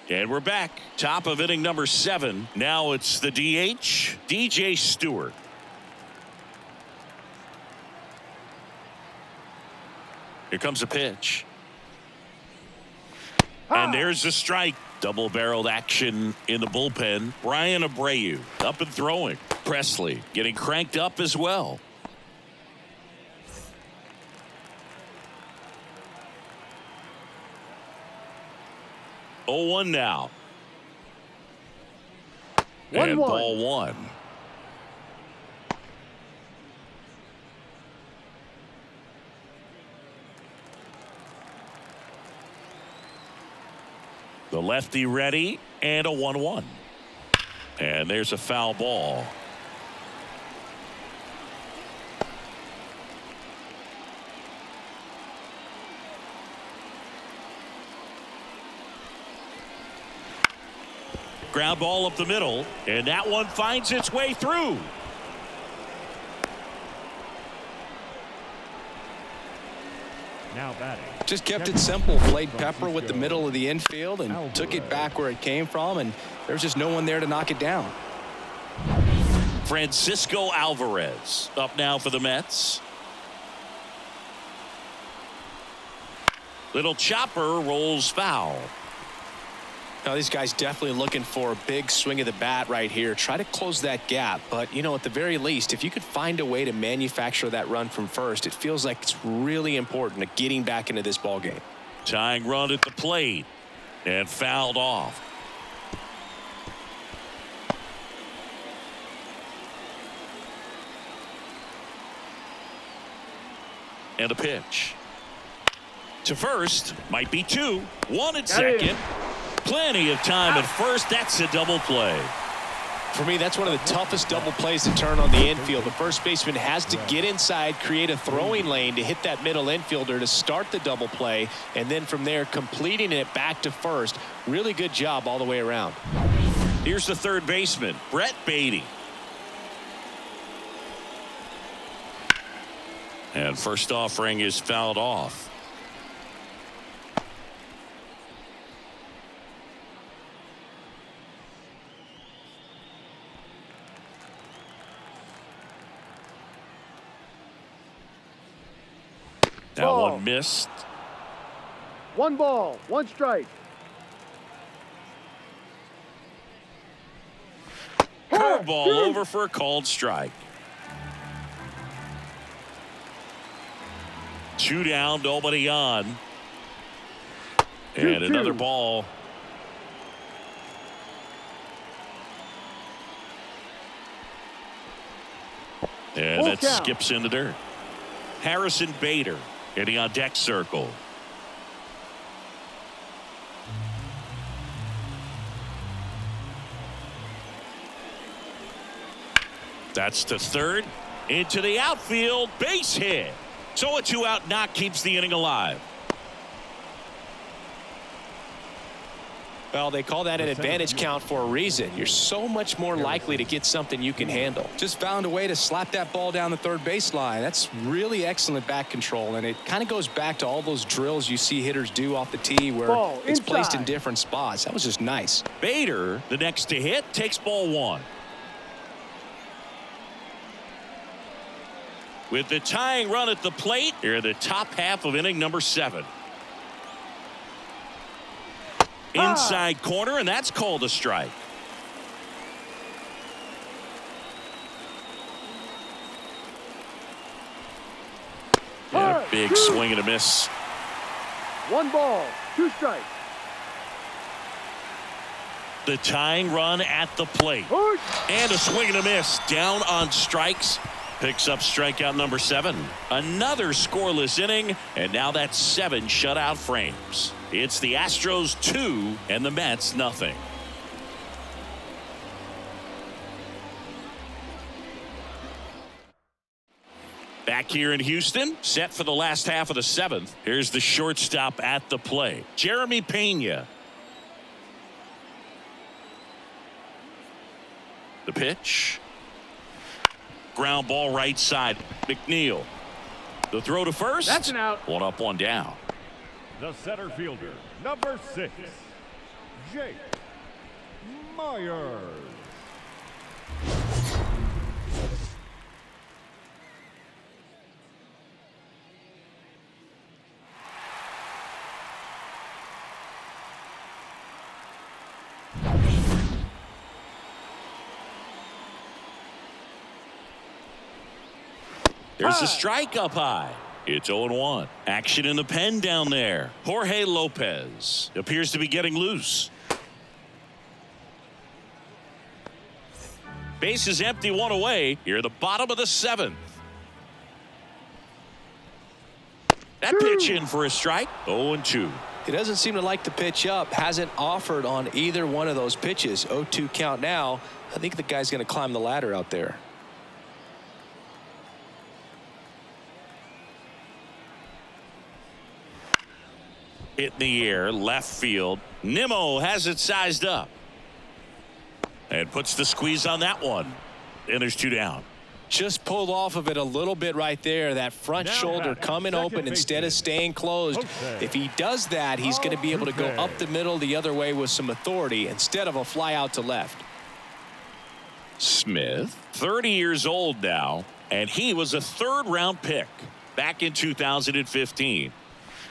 A: And we're back. Top of inning number 7. Now it's the DH, DJ Stewart. Here comes a pitch. And there's a strike. Double-barreled action in the bullpen. Brian Abreu up and throwing. Presley getting cranked up as well. Oh, 1 now. And ball 1. The lefty ready, and a 1-1. And there's a foul ball. Ground ball up the middle, and that one finds its way through.
D: Now batting.
B: Just kept it simple. Played pepper with the middle of the infield and took it back where it came from, and there's just no one there to knock it down.
A: Francisco Alvarez up now for the Mets. Little chopper rolls foul.
B: Now these guys definitely looking for a big swing of the bat right here. Try to close that gap, but you know, at the very least, if you could find a way to manufacture that run from first, it feels like it's really important to getting back into this ball game.
A: Tying run at the plate and fouled off. And a pitch to first, might be 2, 1 at second. Plenty of time at first. That's a double play.
B: For me, that's one of the toughest double plays to turn on the infield. The first baseman has to get inside, create a throwing lane to hit that middle infielder to start the double play, and then from there completing it back to first. Really good job all the way around.
A: Here's the third baseman, Brett Beatty. And first offering is fouled off. That one missed.
C: 1 ball, 1 strike.
A: Curveball over for a called strike. 2 down, nobody on. And another ball. And that skips in the dirt. Harrison Bader getting on deck circle. That's to third. Into the outfield. Base hit. So a 2-out knock keeps the inning alive.
B: Well, they call that an advantage count for a reason. You're so much more likely to get something you can handle. Just found a way to slap that ball down the third baseline. That's really excellent back control, and it kind of goes back to all those drills you see hitters do off the tee where it's placed in different spots. That was just nice.
A: Bader, the next to hit, takes ball 1. With the tying run at the plate, here the top half of inning number 7. Inside corner, and that's called a strike. And a big swing and a miss.
C: 1 ball, 2 strikes.
A: The tying run at the plate. And a swing and a miss. Down on strikes. Picks up strikeout number 7. Another scoreless inning, and now that's 7 shutout frames. It's the Astros 2 and the Mets nothing. Back here in Houston, set for the last half of the seventh. Here's the shortstop at the plate, Jeremy Pena. The pitch. Ground ball right side. McNeil. The throw to first.
C: That's an out.
A: One up, one down.
D: The center fielder, number 6, Jake Myers.
A: There's a strike up high. It's 0-1. Action in the pen down there. Jorge Lopez appears to be getting loose. Base is empty, one away. Here at the bottom of the seventh. That pitch in for a strike. 0-2.
B: He doesn't seem to like the pitch up. Hasn't offered on either one of those pitches. 0-2 count now. I think the guy's going to climb the ladder out there.
A: Hit in the air, left field. Nimmo has it sized up. And puts the squeeze on that one. And there's 2 down.
B: Just pulled off of it a little bit right there. That front shoulder coming open instead of staying closed. If he does that, he's going to be able to go up the middle the other way with some authority instead of a fly out to left.
A: Smith, 30 years old now, and he was a 3rd-round pick back in 2015.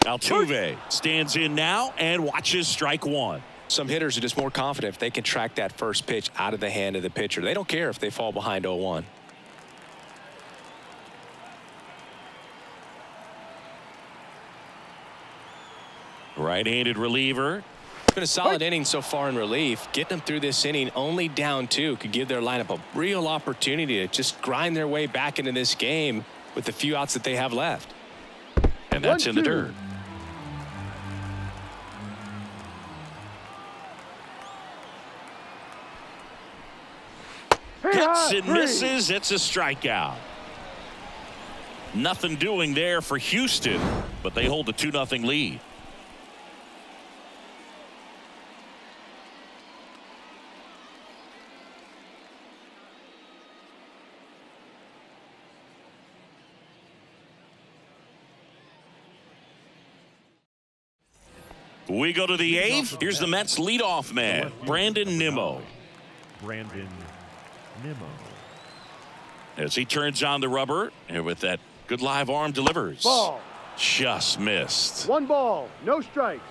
A: Altuve stands in now and watches strike one.
B: Some hitters are just more confident if they can track that first pitch out of the hand of the pitcher. They don't care if they fall behind 0-1.
A: Right-handed reliever.
B: It's been a solid inning so far in relief. Getting them through this inning only down 2 could give their lineup a real opportunity to just grind their way back into this game with the few outs that they have left.
A: And that's in the dirt. Hits and misses. It's a strikeout. Nothing doing there for Houston, but they hold a 2-0 lead. We go to the 8th. Here's the Mets leadoff man, Brandon Nimmo.
D: Brandon Nimmo.
A: As he turns on the rubber, and with that good live arm delivers.
C: Ball.
A: Just missed.
C: 1 ball, no strikes.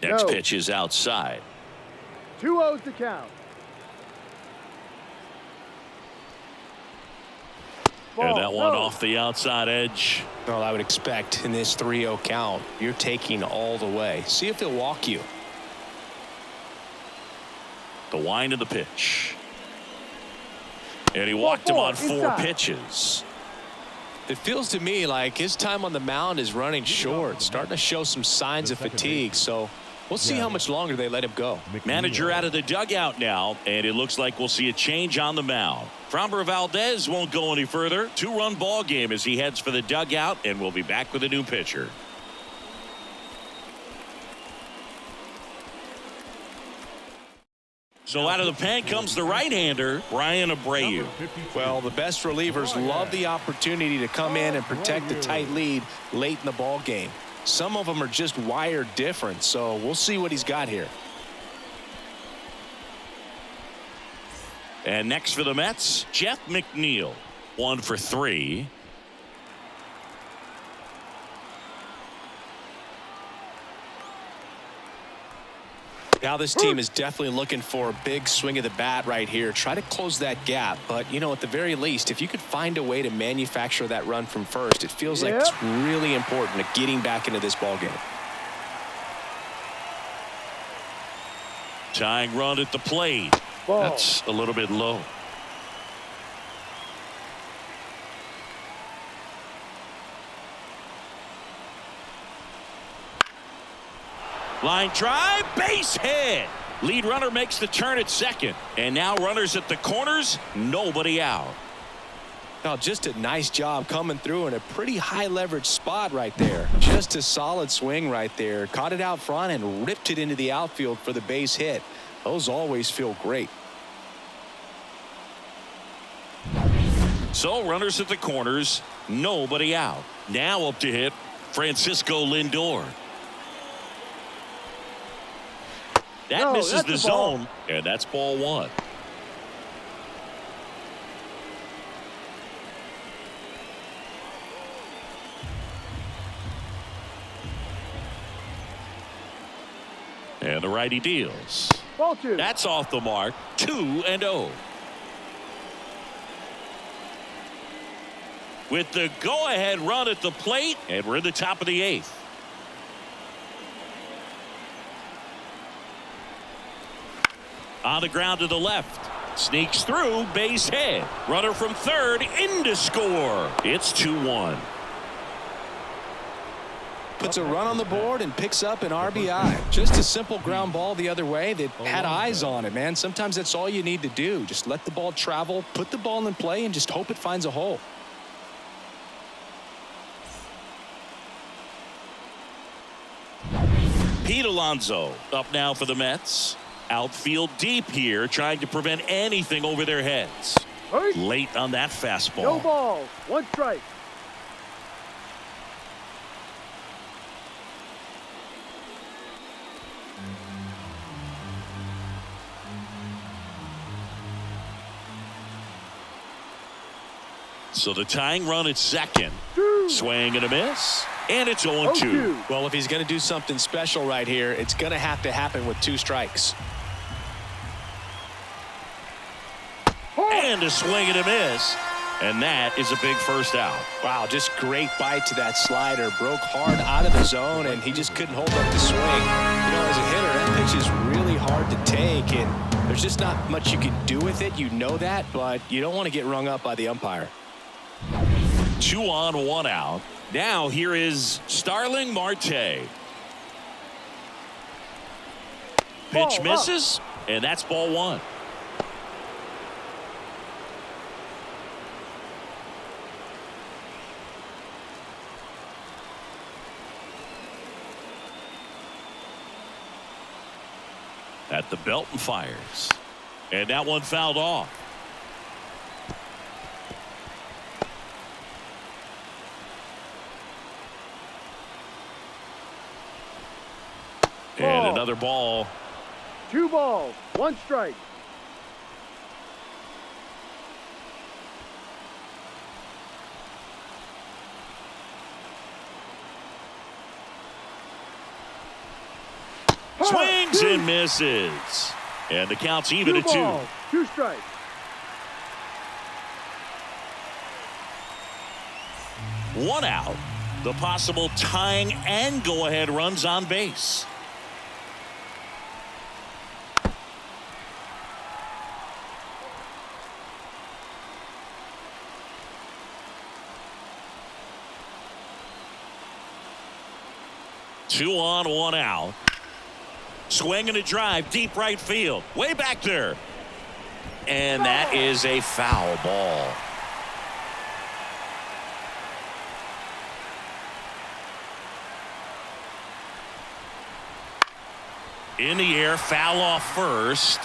A: Next
C: No.
A: pitch is outside.
C: 2-0 to count.
A: And that one
C: no.
A: off the outside edge.
B: Well, I would expect in this 3-0 count, you're taking all the way. See if he'll walk you.
A: The wind of the pitch. And he walked him on 4
C: inside.
A: pitches.
B: It feels to me like his time on the mound is running short, starting to show some signs of fatigue. So we'll see how much longer they let him go.
A: Manager out of the dugout now, and it looks like we'll see a change on the mound. Framber Valdez won't go any further. 2-run ball game as he heads for the dugout, and we'll be back with a new pitcher. So out of the pen comes the right-hander, Brian Abreu.
B: Well, the best relievers love the opportunity to come in and protect the tight lead late in the ball game. Some of them are just wired different, so we'll see what he's got here.
A: And next for the Mets, Jeff McNeil. 1 for 3.
B: Now this team is definitely looking for a big swing of the bat right here. Try to close that gap. But, you know, at the very least, if you could find a way to manufacture that run from first, it feels like it's really important to getting back into this ball game.
A: Tying run at the plate.
C: Ball.
A: That's a little bit low. Line drive, base hit. Lead runner makes the turn at second. And now runners at the corners, nobody out.
B: Now, just a nice job coming through in a pretty high leverage spot right there. Just a solid swing right there. Caught it out front and ripped it into the outfield for the base hit. Those always feel great.
A: So runners at the corners, nobody out. Now up to hit Francisco Lindor. That misses the zone, and that's ball one. And the righty deals.
C: Ball two.
A: That's off the mark. 2-0. With the go-ahead run at the plate, and we're in the top of the eighth. On the ground to the left. Sneaks through, base hit. Runner from third, in to score. It's 2-1.
B: Puts a run on the board and picks up an RBI. Just a simple ground ball the other way that had eyes on it, man. Sometimes that's all you need to do. Just let the ball travel, put the ball in play, and just hope it finds a hole.
A: Pete Alonso up now for the Mets. Outfield deep here, trying to prevent anything over their heads.
C: Hurt.
A: Late on that fastball.
C: No balls. One strike.
A: So the tying run at second. Swing and a miss. And it's 0-2.
C: 0-2.
B: Well, if he's going to do something special right here, it's going to have to happen with 2 strikes.
A: And a swing and a miss. And that is a big first out.
B: Wow, just great bite to that slider. Broke hard out of the zone, and he just couldn't hold up the swing. You know, as a hitter, that pitch is really hard to take, and there's just not much you can do with it. You know that, but you don't want to get rung up by the umpire.
A: 2 on, 1 out. Now here is Starling Marte. Pitch misses, and that's ball 1. At the belt and fires. And that one fouled off. And another ball.
C: 2 balls. 1 strike.
A: Swings and misses. And the count's even at 2.
C: 2 strikes.
A: One out. The possible tying and go-ahead runs on base. Two on, 1 out. Swing and a drive, deep right field. Way back there. And that is a foul ball. In the air, foul off first.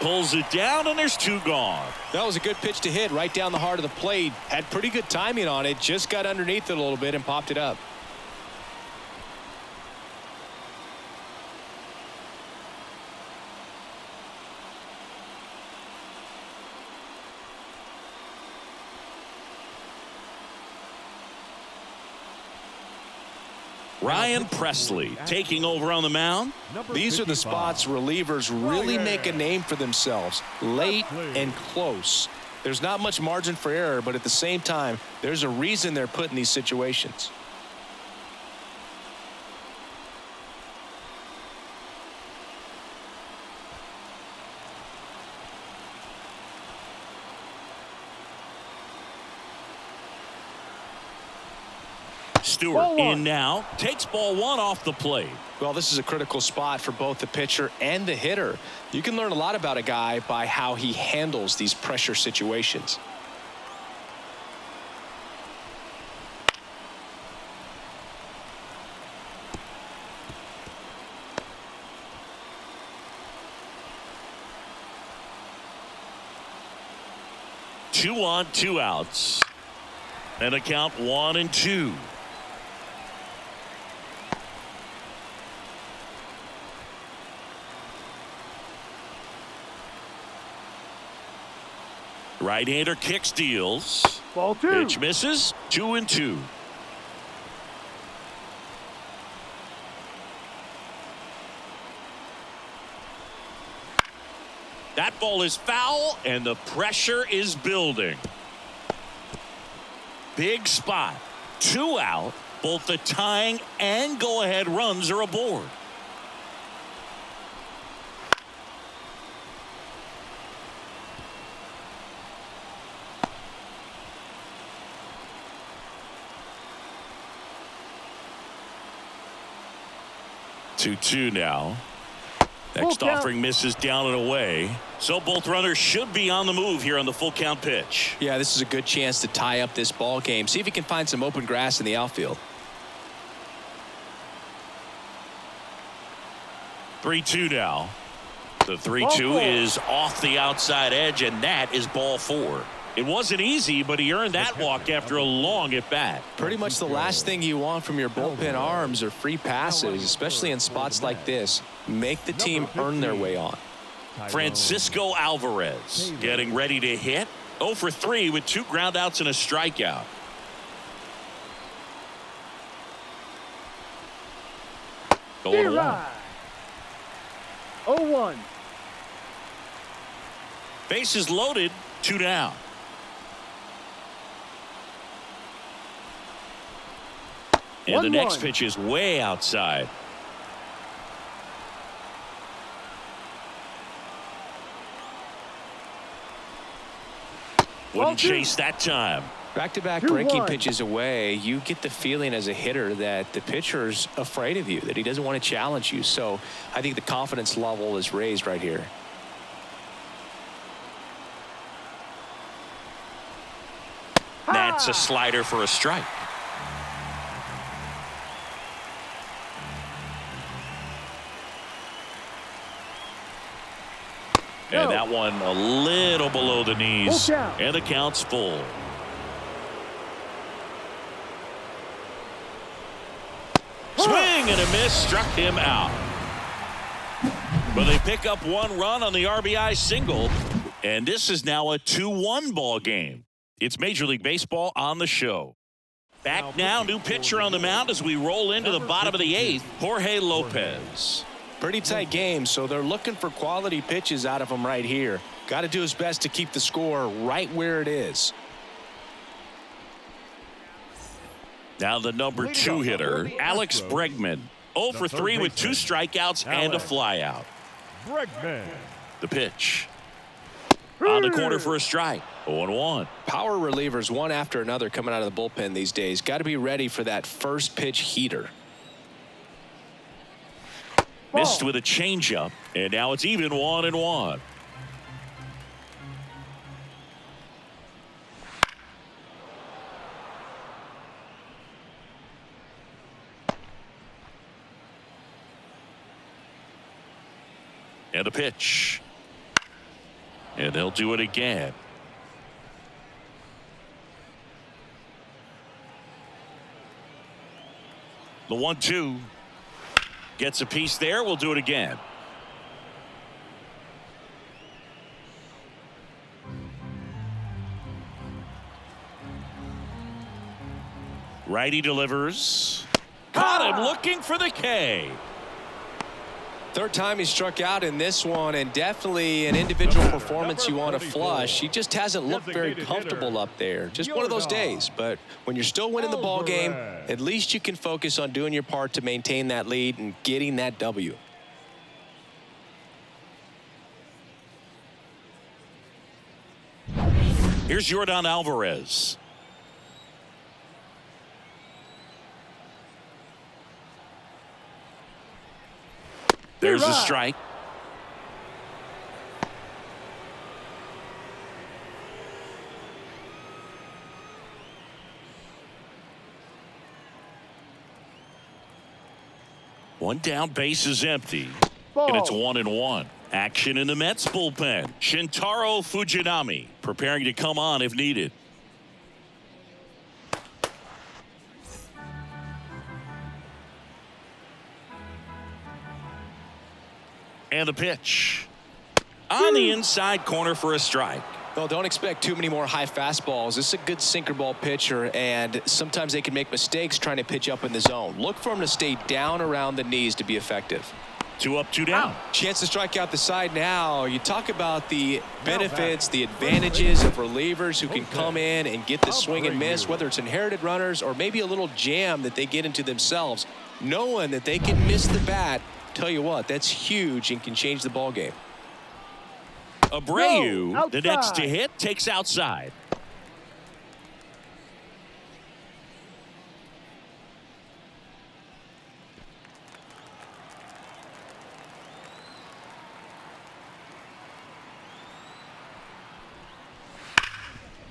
A: Pulls it down, and there's 2 gone.
B: That was a good pitch to hit right down the heart of the plate. Had pretty good timing on it. Just got underneath it a little bit and popped it up.
A: Ryan Presley taking over on the mound.
B: These are the spots relievers really make a name for themselves. Late and close. There's not much margin for error, but at the same time, there's a reason they're put in these situations.
A: Stewart
C: Ball one.
A: in now. Takes ball one off the plate.
B: Well, this is a critical spot for both the pitcher and the hitter. You can learn a lot about a guy by how he handles these pressure situations.
A: Two on, two outs. And a count 1-2. Right-hander kicks, deals.
C: Ball two.
A: Pitch misses. 2-2. That ball is foul, and the pressure is building. Big spot. 2 out. Both the tying and go-ahead runs are aboard. Two now. Next
C: Full count.
A: offering misses down and away. So both runners should be on the move here on the full count pitch.
B: Yeah, this is a good chance to tie up this ball game. See if he can find some open grass in the outfield.
A: 3-2 now. The 3-2 is off the outside edge, and that is ball 4. It wasn't easy, but he earned that walk after a long at bat.
B: Pretty much the last thing you want from your bullpen arms are free passes, especially in spots like this. Make the team earn their way on.
A: Francisco Alvarez getting ready to hit. 0 for 3 with 2 groundouts and a strikeout. Going along.
C: Right. 0-1.
A: Bases loaded. 2 down. And the next
C: 1-1.
A: pitch is way outside. Wouldn't chase that time.
B: Back-to-back
C: 2-1.
B: breaking pitches away, you get the feeling as a hitter that the pitcher's afraid of you, that he doesn't want to challenge you. So I think the confidence level is raised right here.
A: That's a slider for a strike. And that one a little below the knees.
C: Full count.
A: And the count's full. Swing and a miss, struck him out. But they pick up 1 run on the RBI single. And this is now a 2-1 ball game. It's Major League Baseball on the show. Back now, new pitcher on the mound as we roll into the bottom of the 8th, Jorge Lopez.
B: Pretty tight game, so they're looking for quality pitches out of him right here. Got to do his best to keep the score right where it is.
A: Now the number 2 hitter, Alex Bregman. 0 for 3 with 2 strikeouts and a flyout.
D: Bregman.
A: The pitch. On the corner for a strike. 0-1.
B: Power relievers one after another coming out of the bullpen these days. Got to be ready for that first pitch heater.
A: Missed with a changeup, and now it's even 1-1. And a pitch. And they'll do it again. The 1-2. Gets a piece there. We'll do it again. Righty delivers. Caught him looking for the K.
B: Third time he struck out in this one, and definitely an individual performance you want to flush. He just hasn't looked very comfortable up there. Just one of those days. But when you're still winning the ball game, at least you can focus on doing your part to maintain that lead and getting that W.
A: Here's Yordan Alvarez. There's a strike. One down, base is empty. And it's 1-1. Action in the Mets bullpen. Shintaro Fujinami preparing to come on if needed. And the pitch. On the inside corner for a strike.
B: Well, don't expect too many more high fastballs. This is a good sinker ball pitcher, and sometimes they can make mistakes trying to pitch up in the zone. Look for him to stay down around the knees to be effective.
A: 2 up, 2 down.
B: Chance to strike out the side now. You talk about the benefits, the advantages of relievers who can come in and get the swing and miss, whether it's inherited runners or maybe a little jam that they get into themselves. Knowing that they can miss the bat, tell you what, that's huge and can change the ball game.
A: Abreu, the next to hit, takes outside.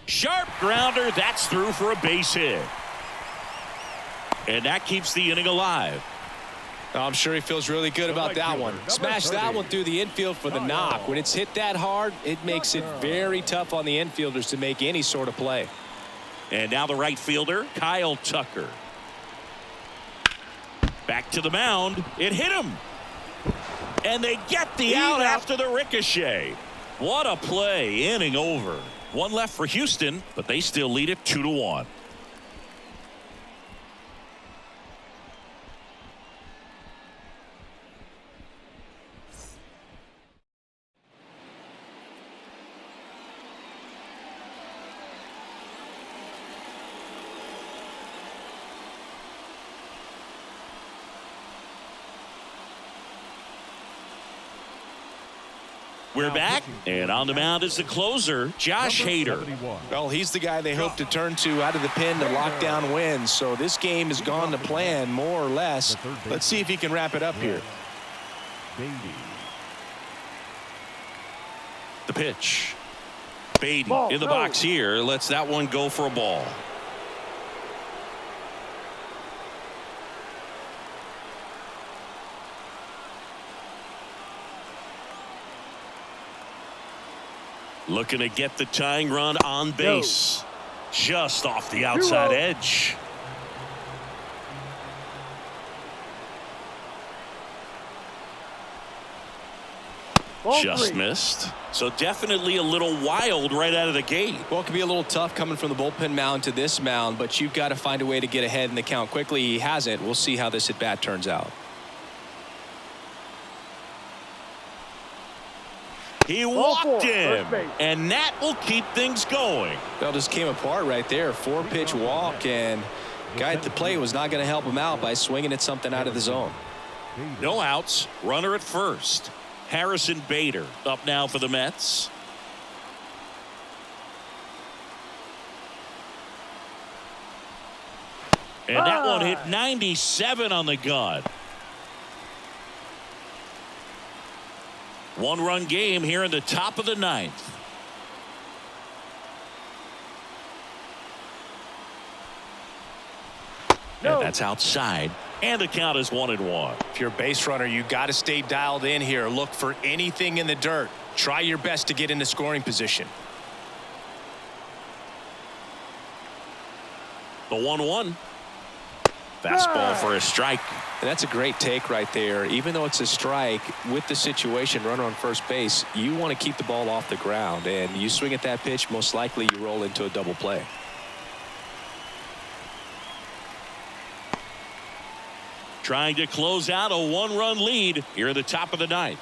A: Sharp grounder, that's through for a base hit. And that keeps the inning alive.
B: I'm sure he feels really good about that one. Smash that one through the infield for the knock. When it's hit that hard, it makes it very tough on the infielders to make any sort of play.
A: And now the right fielder, Kyle Tucker. Back to the mound. It hit him. And they get the out after the ricochet. What a play. Inning over. One left for Houston, but they still lead it 2-1. We're back, and on the mound is the closer, Josh Hader.
B: Well, he's the guy they hope to turn to out of the pen to lock down wins. So this game has gone to plan, more or less. Let's see if he can wrap it up here.
A: The pitch. Beatty in the box here. Lets that one go for a ball. Looking to get the tying run on base. Just off the outside edge. Just missed. So definitely a little wild right out of the gate.
B: Well, it can be a little tough coming from the bullpen mound to this mound, but you've got to find a way to get ahead in the count quickly. He hasn't. We'll see how this at bat turns out.
A: He walked him, and that will keep things going.
B: Well, just came apart right there. 4-pitch walk, and guy at the plate was not going to help him out by swinging at something out of the zone.
A: No outs. Runner at first. Harrison Bader up now for the Mets. And that one hit 97 on the gun. One-run game here in the top of the ninth. And that's outside. And the count is 1-1.
B: If you're a base runner, you got to stay dialed in here. Look for anything in the dirt. Try your best to get into scoring position.
A: The 1-1. Fastball for a strike.
B: And that's a great take right there. Even though it's a strike, with the situation, runner on first base, you want to keep the ball off the ground. And you swing at that pitch, most likely you roll into a double play.
A: Trying to close out a one-run lead here at the top of the ninth.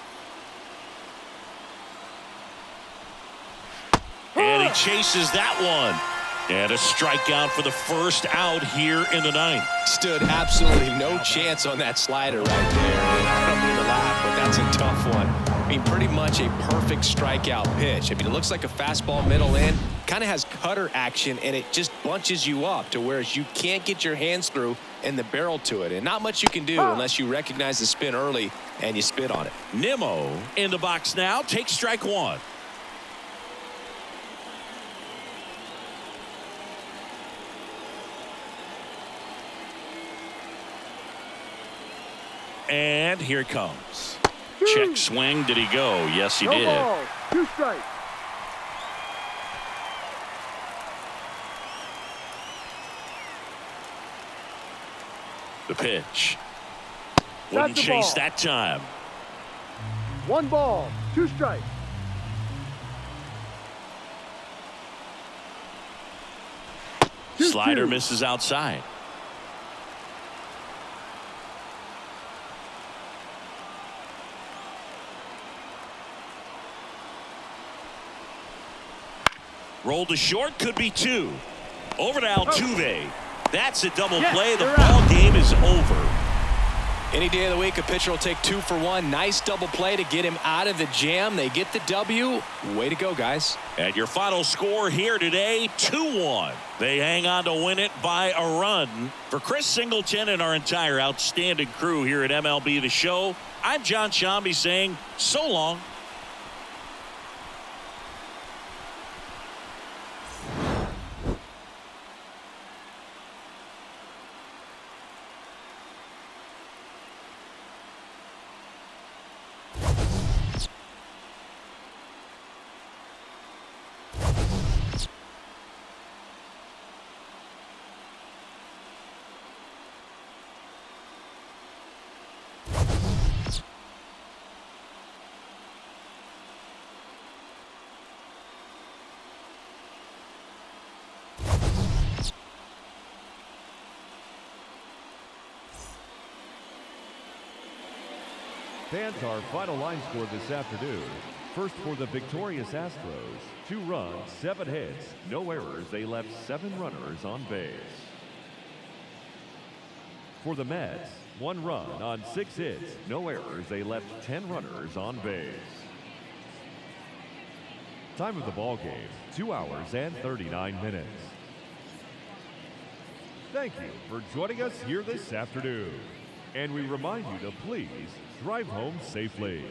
A: And he chases that one. And a strikeout for the first out here in the ninth.
B: Stood absolutely no chance on that slider right there. And I don't mean to laugh, but that's a tough one. mean, pretty much a perfect strikeout pitch. I mean, it looks like a fastball middle in, kind of has cutter action, and it just bunches you up to where you can't get your hands through and the barrel to it. And not much you can do unless you recognize the spin early and you spit on it.
A: Nimmo in the box now. Takes strike one. And here it comes. Check swing. Did he go? Yes, he did.
C: Ball. 2 strikes.
A: The pitch. Wouldn't
C: That's the
A: chase
C: ball.
A: that time.
C: 1 ball. 2 strikes.
A: Slider
C: 2-2.
A: misses outside. Roll to short, could be 2. Over to Altuve. That's a double
C: Yes,
A: play. The
C: they're
A: ball
C: out.
A: game is over.
B: Any day of the week, a pitcher will take 2 for 1. Nice double play to get him out of the jam. They get the W. Way to go, guys.
A: And your final score here today, 2-1. They hang on to win it by a run. For Chris Singleton and our entire outstanding crew here at MLB The Show, I'm John Shambi saying so long.
D: Fans, our final line score this afternoon. First for the victorious Astros, 2 runs, 7 hits, no errors. They left 7 runners on base. For the Mets, 1 run on 6 hits, no errors. They left 10 runners on base. Time of the ball game, 2 hours and 39 minutes. Thank you for joining us here this afternoon. And we remind you to please drive home safely.